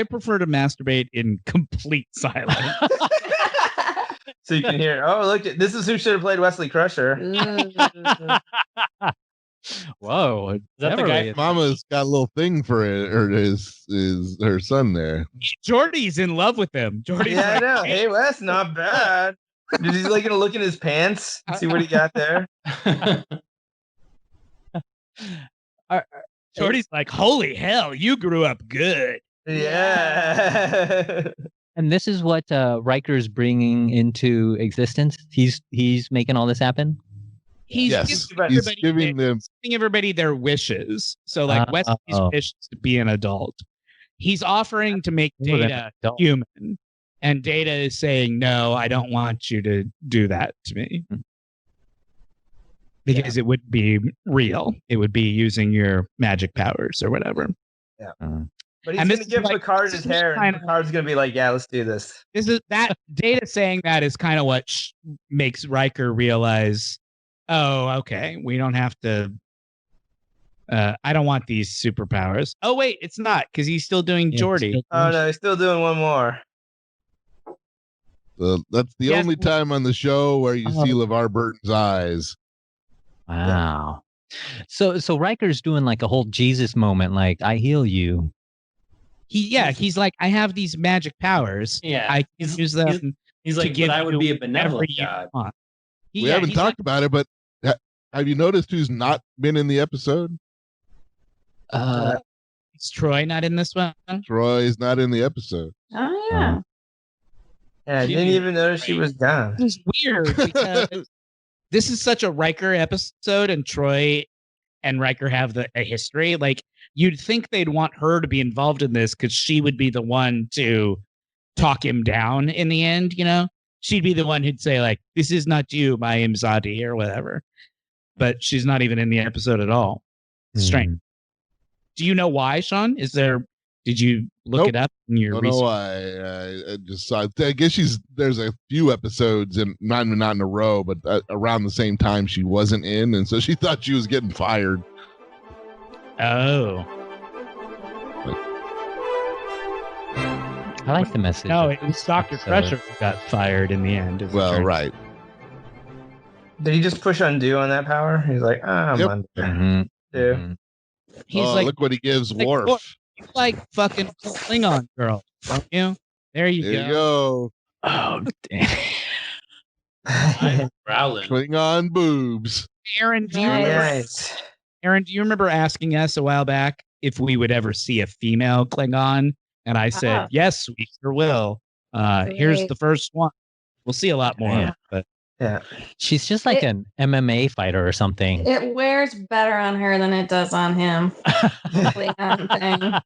prefer to masturbate in complete silence. So you can hear. Oh, look! This is who should have played Wesley Crusher. Mm. Whoa, is that the Beverly, guy? Mama's got a little thing for it, or her son there. Jordy's in love with him. Jordy's Yeah, I like, know. Hey, Wes, not bad. Did he like gonna look in his pants and see what he got there? Jordy's like, holy hell, you grew up good. Yeah. And this is what Riker's bringing into existence. He's making all this happen. He's Yes, giving he's everybody, giving them. giving everybody their wishes. So like Wesley's wish is to be an adult. He's offering to make Data human. And Data is saying, no, I don't want you to do that to me. Because it would be real. It would be using your magic powers or whatever. Yeah. And But he's going to give Picard his hair, and Picard's going to be like, yeah, let's do this. This is that Data saying that is kind of what makes Riker realize, oh, okay, we don't have to. I don't want these superpowers. Oh wait, it's not because he's still doing Geordi. Oh no, he's still doing one more. That's the only time on the show where you see LeVar Burton's eyes. Wow. So Riker's doing like a whole Jesus moment, like I heal you. He's like, I have these magic powers. Yeah, I can use them. He's like, but I would be a benevolent god. We haven't talked about it, but have you noticed who's not been in the episode? Is Troy not in this one? Troy's not in the episode. Oh yeah. Yeah, I didn't even notice she was gone. It's weird because this is such a Riker episode, and Troy and Riker have a history. Like, you'd think they'd want her to be involved in this because she would be the one to talk him down in the end, you know? She'd be the one who'd say, like, this is not you, my Imzadi, or whatever. But she's not even in the episode at all. Strange. Do you know why, Sean? Did you look it up in your research? No, I just saw. I guess there's a few episodes, and not in a row, but around the same time she wasn't in, and so she thought she was getting fired. Oh. I like the message. No, it was Dr. Crusher who got fired in the end. Well, right. Did he just push undo on that power? He's like, I'm Yep. undo. Mm-hmm. He's like, look what he gives Worf. You like fucking Klingon girl, don't you? There you go. Oh, damn. Growling. Klingon boobs. Aaron, do you remember asking us a while back if we would ever see a female Klingon? And I said, yes, we sure will. Here's the first one. We'll see a lot more. But she's just like an MMA fighter or something. It wears better on her than it does on him. Yeah.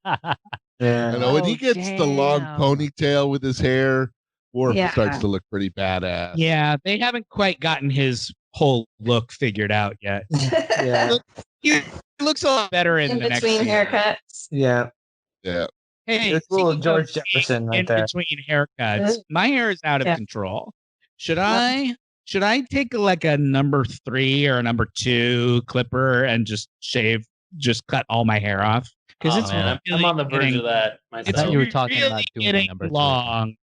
I know when he gets the long ponytail with his hair, Worf starts to look pretty badass. Yeah, they haven't quite gotten his whole look figured out yet. He looks a lot better in the next between haircuts. Yeah. Hey, it's a little George Jefferson right there. In between haircuts, my hair is out of control. Should I take like a number 3 or a number 2 clipper and just cut all my hair off? Because I'm on the verge of that myself. It's you were talking about doing getting number 3. long,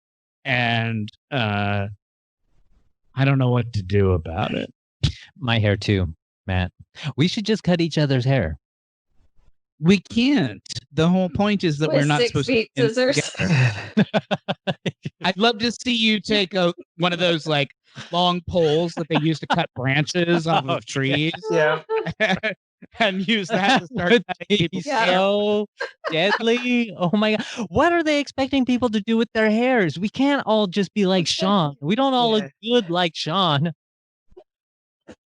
and I don't know what to do about it. My hair too, Matt. We should just cut each other's hair. We can't. The whole point is that we're not 6 supposed feet to. scissors. I'd love to see you take one of those like long poles that they use to cut branches off of trees. Yeah. And use that to start cutting people's hair. So deadly. Oh my God. What are they expecting people to do with their hairs? We can't all just be like Sean. We don't all look good like Sean.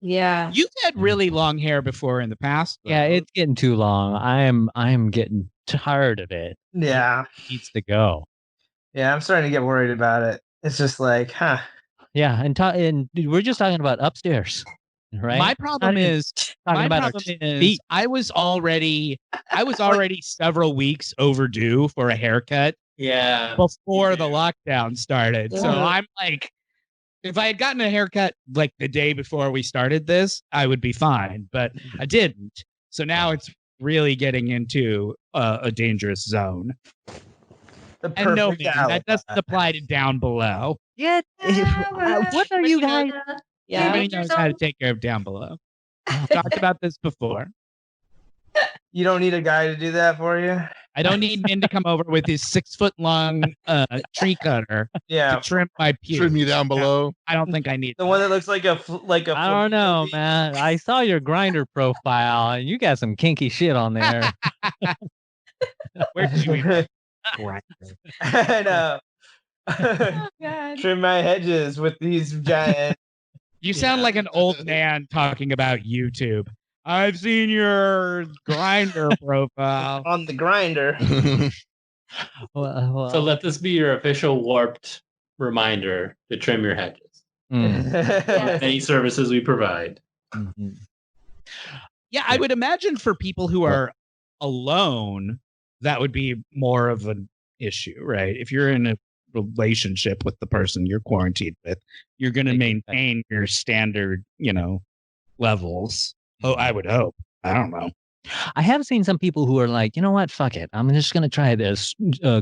Yeah. You've had really long hair before in the past. Yeah, it's getting too long. I'm getting tired of it. Yeah. It needs to go. Yeah, I'm starting to get worried about it. It's just like, Yeah, and we're just talking about upstairs, right? My problem is I was already several weeks overdue for a haircut. Yeah. Before the lockdown started. So I'm like, if I had gotten a haircut like the day before we started this, I would be fine, but I didn't. So now it's really getting into a dangerous zone. And no, that doesn't apply to down below. Yeah. What are you guys? Yeah. Nobody knows how to take care of down below. We've talked about this before. You don't need a guy to do that for you? I don't need Minh to come over with his 6-foot-long tree cutter to trim my pubes. Trim you down below. I don't think I need the one that looks like a. I don't know, man. I saw your Grindr profile, and you got some kinky shit on there. Where did you even? I know. Oh, God. Trim my hedges with these giant. You sound like an old man talking about YouTube. I've seen your grinder profile. On the grinder. Well, So let this be your official warped reminder to trim your hedges. Any services we provide. mhm. Yeah, I would imagine for people who are alone, that would be more of an issue, right? If you're in a relationship with the person you're quarantined with, you're going to maintain your standard, levels. Oh, I would hope. I don't know. I have seen some people who are like, you know what, fuck it. I'm just going to try this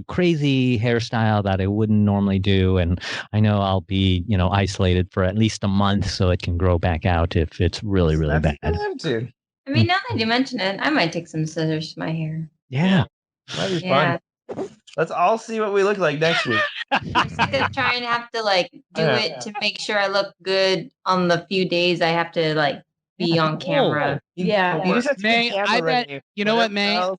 crazy hairstyle that I wouldn't normally do. And I know I'll be, isolated for at least a month so it can grow back out if it's really, really bad. Attitude. I mean, now that you mention it, I might take some scissors to my hair. Yeah. Might be Yeah. fun. Let's all see what we look like next week. I'm sick of trying to have to do Yeah. it to make sure I look good on the few days I have to be on camera. Yeah. You just have to May, get I camera bet, ready. you know what, Whatever May? else.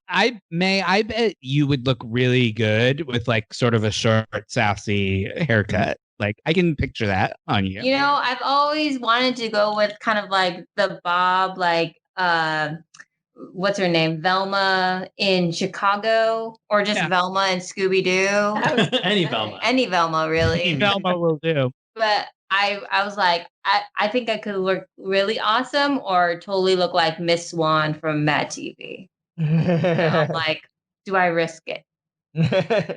I bet you would look really good with sort of a short, sassy haircut. I can picture that on you. You know, I've always wanted to go with kind of the bob, what's her name? Velma in Chicago, or just Yeah. Velma and Scooby Doo. Any Velma. Any Velma, really. Velma will do. But I was like, I think I could look really awesome or totally look like Miss Swan from Mad TV. I'm like, do I risk it?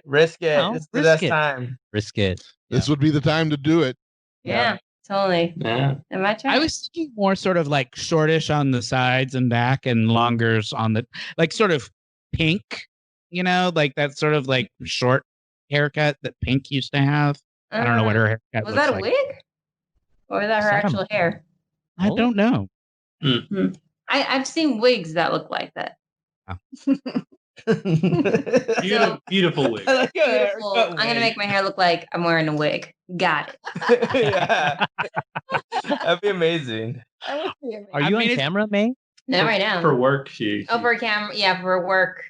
Risk it. No, It's the risk best it. time. Risk it. This would be the time to do it. Yeah, totally. Yeah. Am I trying? I was thinking more sort of shortish on the sides and back and longers on the sort of Pink, that sort of short haircut that Pink used to have. I don't know what her haircut Was looks that a like. wig? Or was that her Some. actual hair? I don't know. I've seen wigs that look like that. Beautiful wig. I like your Beautiful. haircut I'm gonna wig. make my hair look like I'm wearing a wig. Got it. Yeah. That'd be amazing. Are I you mean, on it's- camera, May? Not right now. For work, she. Oh, for camera. Yeah, for work.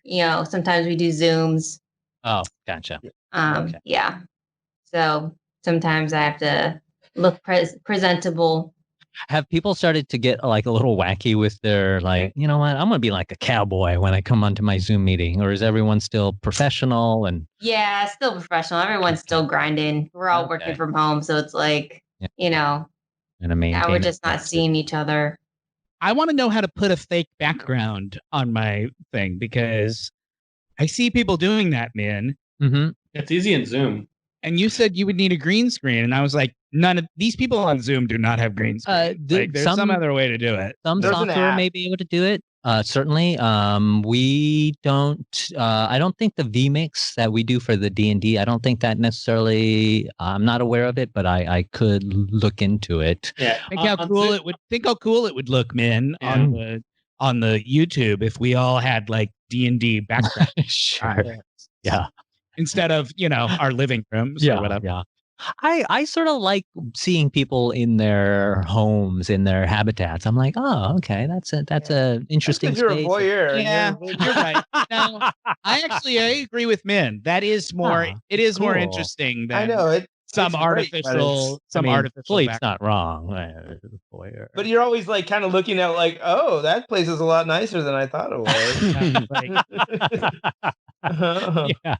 Sometimes we do Zooms. Oh, gotcha. Okay. Yeah. So sometimes I have to look presentable. Have people started to get a little wacky with their you know what? I'm gonna be like a cowboy when I come onto my Zoom meeting, or is everyone still professional and Yeah, still professional. Everyone's still grinding. We're all working Okay. from home, so it's and a main? yeah, we're just not seeing each other. I want to know how to put a fake background on my thing because I see people doing that, man. Mm-hmm. It's easy in Zoom. And you said you would need a green screen, and I was like, none of these people on Zoom do not have green screen. There's some other way to do it. Some There's an software app. may be able to do it. Certainly. We don't. I don't think the vMix that we do for the D&D. I don't think that necessarily. I'm not aware of it, but I could look into it. Yeah. Think how cool it would. Think how cool it would look, Min, Yeah. on the YouTube if we all had D&D background Sure. Yeah. instead of our living rooms or whatever. Yeah. I sort of like seeing people in their homes, in their habitats. I'm like, oh, okay, that's a interesting. Because you're a space. voyeur. Yeah, you're right. No, I agree with Min. That is more. It is more cool. interesting than I know it. some it's great, but artificial. artificial. Fleet's background. not wrong. Voyeur. But you're always kind of looking at oh, that place is a lot nicer than I thought it was. Yeah.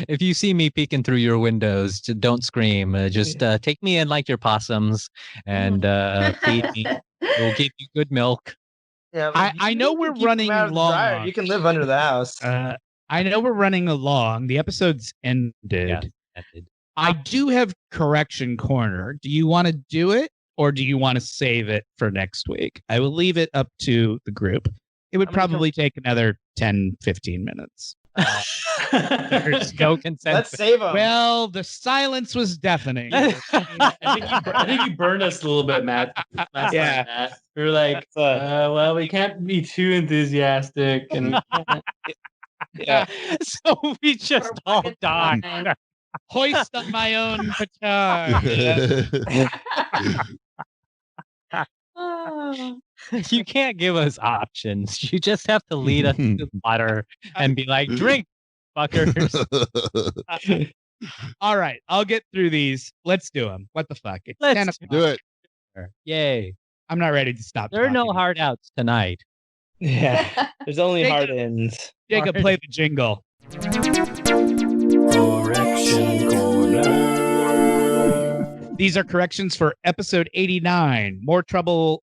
If you see me peeking through your windows, don't scream. Just take me in like your possums and feed me. We'll give you good milk. Yeah, I know we're keep them running out of the dryer. long. You can live under the house. I know we're running along. The episode's ended. Yeah. I do have correction corner. Do you want to do it or do you want to save it for next week? I will leave it up to the group. It would How many probably take another 10, 15 minutes. There's no consensus. Let's save them. Well, the silence was deafening. I think you burned us a little bit, Matt. last Yeah. time, Matt. We were like, well, we can't be too enthusiastic, and Yeah. So we just all died. Hoist on my own petard. You can't give us options. You just have to lead us to the water and be like, drink, fuckers. All right, I'll get through these. Let's do them. What the fuck? It's Let's 10 o'clock. Do it. Yay. I'm not ready to stop. There are no talking. hard outs tonight. Yeah. There's only Jacob- hard ends. Jacob, play the jingle. Correction corner. These are corrections for episode 89. More troubles,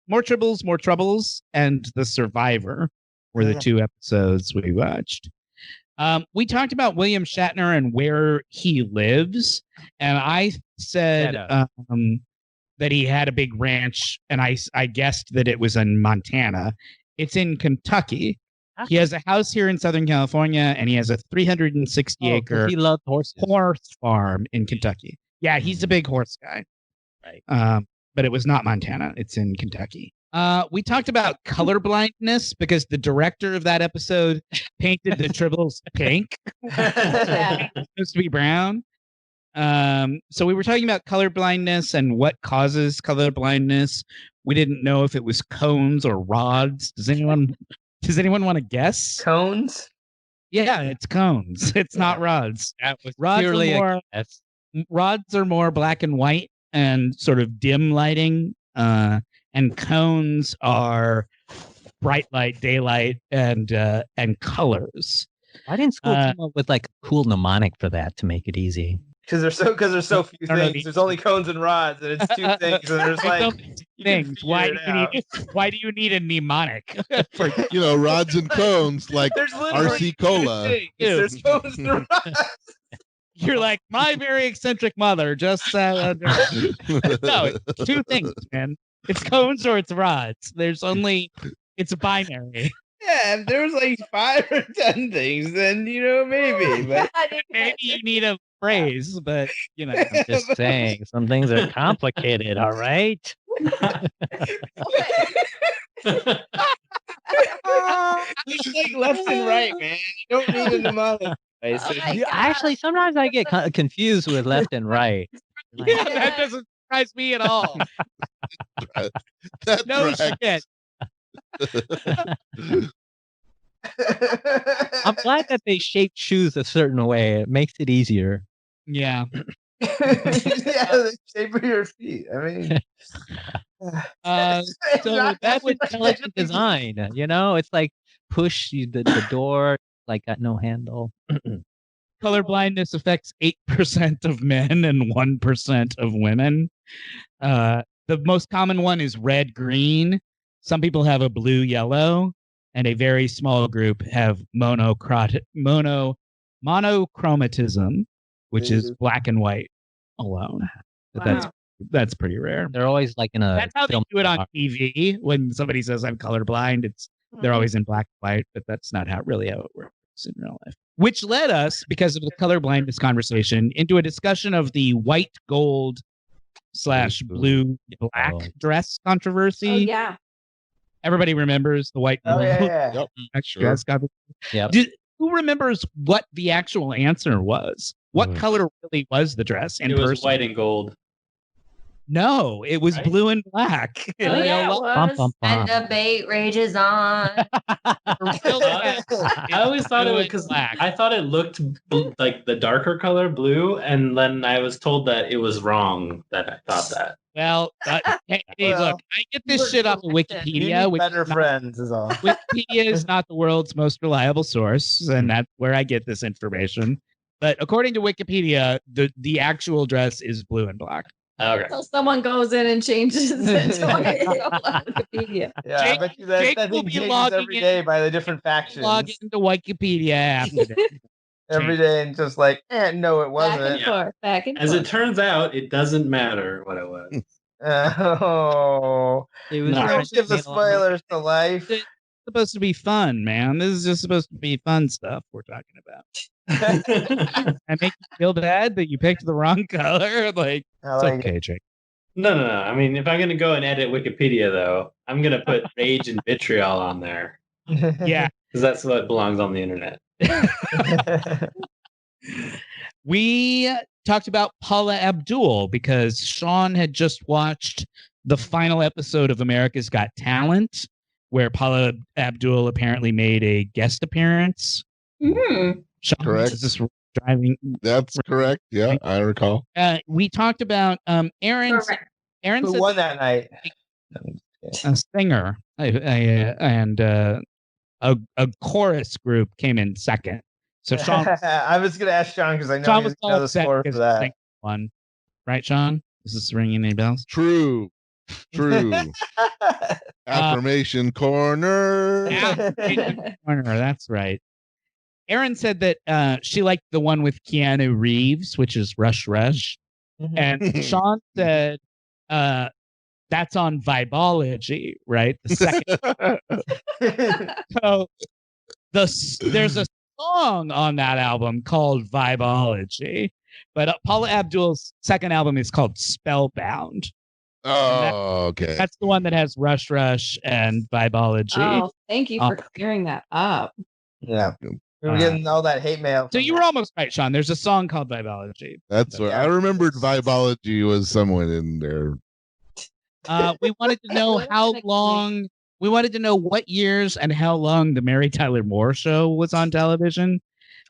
and The Survivor were the two episodes we watched. We talked about William Shatner and where he lives, and I said that he had a big ranch, and I guessed that it was in Montana. It's in Kentucky. He has a house here in Southern California, and he has a 360-acre He loved horses. horse farm in Kentucky. Yeah, he's a big horse guy. Right. But it was not Montana. It's in Kentucky. We talked about colorblindness because the director of that episode painted the tribbles pink. Yeah. It's supposed to be brown. So we were talking about colorblindness and what causes colorblindness. We didn't know if it was cones or rods. Does anyone want to guess? Cones? Yeah, it's cones. It's not rods. That was Rods are purely more- a guess. Rods are more black and white and sort of dim lighting, and cones are bright light, daylight, and colors. Why didn't school come up with like a cool mnemonic for that to make it easy? Because there's so few I don't know things. There's only cones and rods, and it's two things. And there's I like don't you can Things. figure it out. Why do you need a mnemonic? For, Rods and cones like There's literally RC Cola. two things. There's cones and rods. you're like, my very eccentric mother just said. No, it's two things, man. It's cones or it's rods. It's a binary. Yeah, if there was like 5 or 10 things, then maybe. But Maybe you need a phrase, but I'm just saying, some things are complicated, all right? it's like left and right, man. You don't need a mnemonic. my Yeah, God. actually, sometimes I get confused with left and right. Like, Yeah, that doesn't surprise me at all. That's No right. shit. I'm glad that they shape shoes a certain way. It makes it easier. Yeah. Yeah, the shape of your feet. I mean, So that's intelligent design. It's like push the door, like got no handle. Color blindness affects 8% of men and 1% of women. The most common one is red green. Some people have a blue yellow, and a very small group have monochromatism, which is black and white alone. But that's pretty rare. They're always like in a. That's how they film do it on noir. TV. When somebody says I'm colorblind, they're always in black and white, but that's not really how it works in real life. Which led us, because of the colorblindness conversation, into a discussion of the white gold / blue black dress controversy. Oh, yeah. Everybody remembers the white Oh gold yeah. Yep. dress controversy. Yep. Who remembers what the actual answer was? What color really was the dress in It was person? white and gold. No, it was Right? blue and black. Oh, yeah, it Bum, was. bum, And bum. debate rages on. I always thought it was because black. I thought it looked like the darker color blue, and then I was told that it was wrong that I thought that. Well, hey, Well, look, I get this we're shit off of corrected. You Wikipedia, need which better is not- friends is all. Wikipedia is not the world's most reliable source, and that's where I get this information. But according to Wikipedia, the actual dress is blue and black. Okay. So someone goes in and changes it to what it's on Wikipedia. Yeah, Jake- I bet you Jake that will thing be changes logging every in- day by the different factions. Log into Wikipedia after this. Every day and just like, no, it Back and wasn't. forth. Back and As forth. it turns out, it doesn't matter what it was. Oh, It was No. don't give the spoilers to life. It's supposed to be fun, man. This is just supposed to be fun stuff we're talking about. I make you feel bad that you picked the wrong color. Like, I it's like okay, Jake. No. I mean, if I'm gonna go and edit Wikipedia, though, I'm gonna put rage and vitriol on there it. Yeah. because that's what belongs on the internet. We talked about Paula Abdul because Sean had just watched the final episode of America's Got Talent, where Paula Abdul apparently made a guest appearance. Mm. Sean, Correct. does this driving. That's correct. Yeah, I recall. We talked about Aaron. Correct. Aaron Who said won that night? a singer and a chorus group came in second. So Sean, I was going to ask Sean because I know Sean he's was know all the upset score because for that. the one, right, Sean? Is this ringing any bells? True. Affirmation corner. Corner, that's right. Aaron said that she liked the one with Keanu Reeves, which is Rush Rush. And Sean said that's on Vibology, right? The second. So there's a song on that album called Vibology, but Paula Abdul's second album is called Spellbound. Oh, okay. That's the one that has Rush Rush and Vibology. Oh, thank you for clearing that up. Yeah. We were getting all that hate mail. So you were almost right, Sean. There's a song called Vibology. That's what I remembered. Vibology was someone in there. We wanted to know how long. We wanted to know what years and how long the Mary Tyler Moore Show was on television.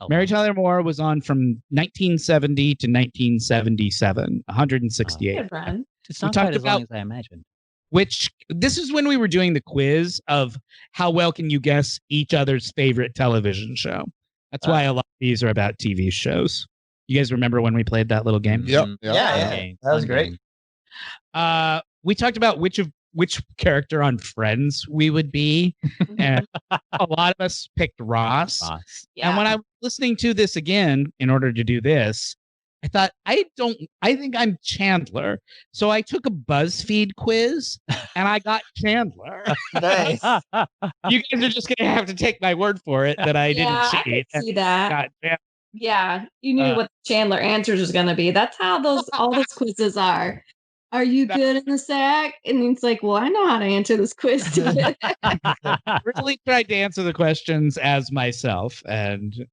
Mary Tyler Moore was on from 1970 to 1977, 168. Good run. It's not quite as long as I imagined. Which this is when we were doing the quiz of how well can you guess each other's favorite television show. That's why a lot of these are about TV shows. You guys remember when we played that little game? Yep. Yeah. That was great. We talked about which character on Friends we would be, and a lot of us picked Ross. Yeah. And when I was listening to this again in order to do this, I thought I think I'm Chandler. So I took a BuzzFeed quiz and I got Chandler. Nice. You guys are just gonna have to take my word for it that I didn't cheat. I can see that. God, Yeah, you knew what Chandler answers was going to be. That's how all those quizzes are. Are you good in the sack? And it's like, well, I know how to answer this quiz. really tried to answer the questions as myself, and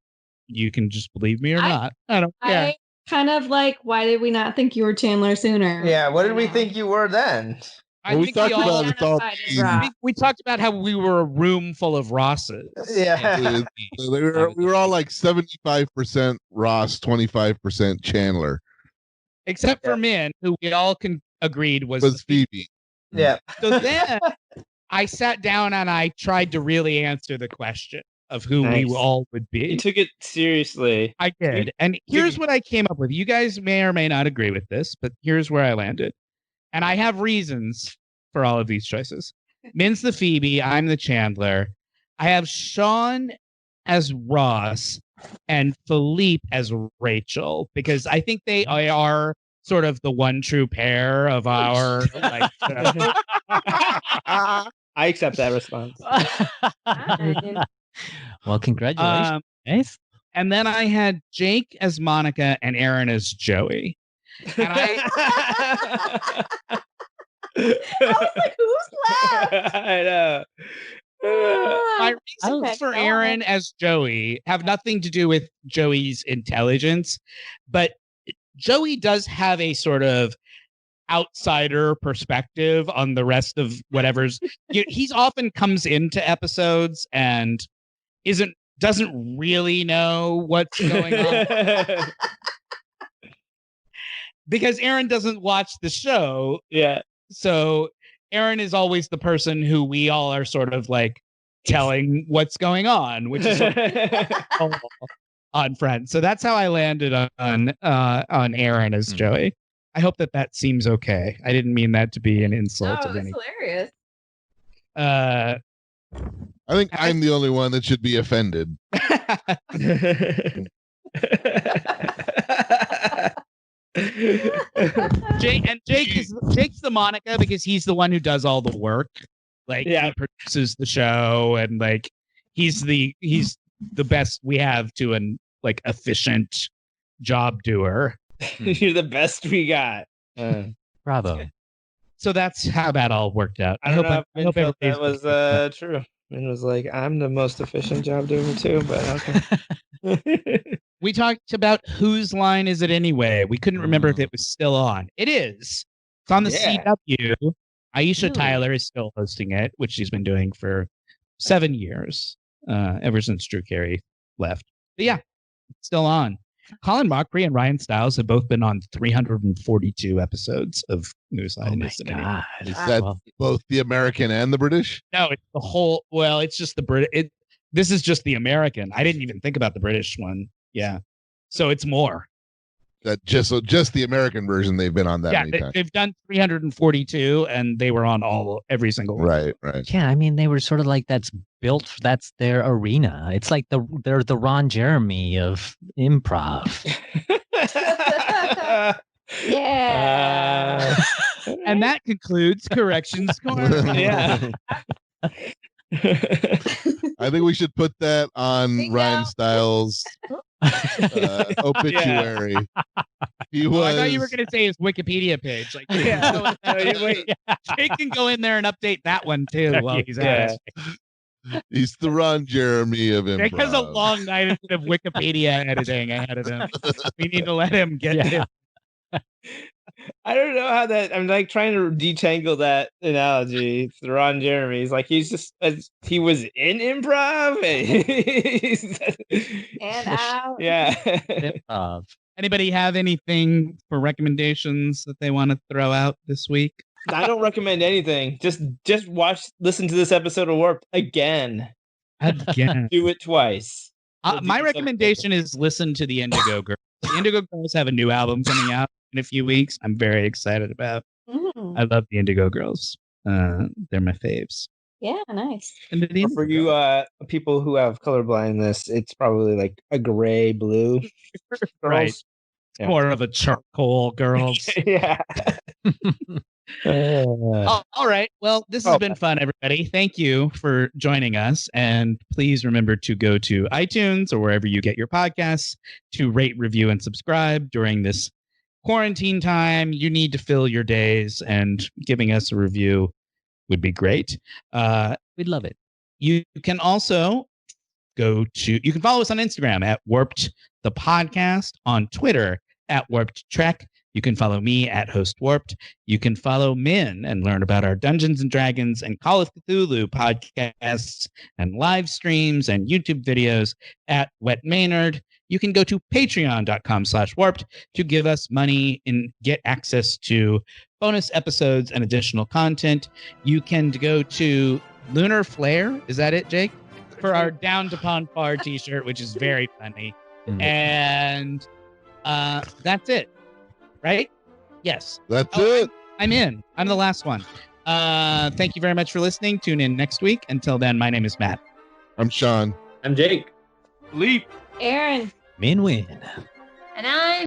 you can just believe me or not. I don't care. I kind of like, why did we not think you were Chandler sooner? Yeah, what did we think you were then? I we think talked we all about it's all we talked about how we were a room full of Rosses. Yeah. we were all like 75% Ross, 25% Chandler. Except for Minh, who we all agreed was Phoebe. Yeah. So then I sat down and I tried to really answer the question of who we all would be. You took it seriously. I did. And here's what I came up with. You guys may or may not agree with this, but here's where I landed. And I have reasons for all of these choices. Min's the Phoebe. I'm the Chandler. I have Sean as Ross and Philippe as Rachel, because I think they are sort of the one true pair of our like I accept that response. Well, congratulations. Nice. And then I had Jake as Monica and Aaron as Joey. And I was like, who's left? I know. My reasons for Aaron as Joey have nothing to do with Joey's intelligence, but Joey does have a sort of outsider perspective on the rest of whatever's. He's often comes into episodes and doesn't really know what's going on. Because Aaron doesn't watch the show. Yeah. So Aaron is always the person who we all are sort of like telling what's going on, which is on Friends. So that's how I landed on Aaron as Joey. I hope that seems okay. I didn't mean that to be an insult. Oh, it's hilarious. I think I'm the only one that should be offended. Jake's the Monica because he's the one who does all the work. Like he produces the show and like he's the best we have to an like efficient job doer. You're the best we got. Bravo. So that's how that all worked out. I hope that was true. It was like, I'm the most efficient job doer too, but okay. We talked about whose line is it anyway? We couldn't remember if it was still on. It is. It's on the CW. Aisha Tyler is still hosting it, which she's been doing for 7 years, ever since Drew Carey left. But yeah, it's still on. Colin Mockery and Ryan Stiles have both been on 342 episodes of Moose Oh High my Destiny. God. Is that both the American and the British? No, it's the whole. Well, it's just the Brit. This is just the American. I didn't even think about the British one. Yeah, so it's more. That just the American version they've been on that many times. They've done 342, and they were on every single one. Right. Yeah, I mean, they were sort of like that's their arena. It's like they're the Ron Jeremy of improv. Yeah. And that concludes Corrections Corner. Yeah. I think we should put that on Bingo. Ryan Stiles' obituary. He was. I thought you were going to say his Wikipedia page. Like, Yeah. Wait. Jake can go in there and update that one too while he's at it. He's the Ron Jeremy of improv. Jake has a long night of Wikipedia editing ahead of him. We need to let him get to. I don't know how that. I'm like trying to detangle that analogy. It's Ron Jeremy. He's like he was in improv And out. Yeah. Improv. Anybody have anything for recommendations that they want to throw out this week? I don't recommend anything. Just listen to this episode of Warped again. Again. Do it twice. My recommendation is listen to the Indigo Girls. The Indigo Girls have a new album coming out in a few weeks. I'm very excited about. I love the Indigo Girls. They're my faves. Yeah, nice. And For you people who have color blindness, it's probably like a gray blue. Right. Yeah. More of a charcoal girls. Yeah. Oh, all right. Well, this has been fun, everybody. Thank you for joining us. And please remember to go to iTunes or wherever you get your podcasts to rate, review, and subscribe during this quarantine time. You need to fill your days, and giving us a review would be great. We'd love it. You can also you can follow us on Instagram at Warped the Podcast, on Twitter at Warped Trek. You can follow me at Host Warped. You can follow Minh and learn about our Dungeons and Dragons and Call of Cthulhu podcasts and live streams and YouTube videos at Wet Maynard. You can go to patreon.com/warped to give us money and get access to bonus episodes and additional content. You can go to Lunar Flare. Is that it, Jake? For our Down to Pond Far t-shirt, which is very funny. And that's it. Right? Yes. That's it. I'm in. I'm the last one. Thank you very much for listening. Tune in next week. Until then, my name is Matt. I'm Sean. I'm Jake. Leap. Aaron. Minh win. And I'm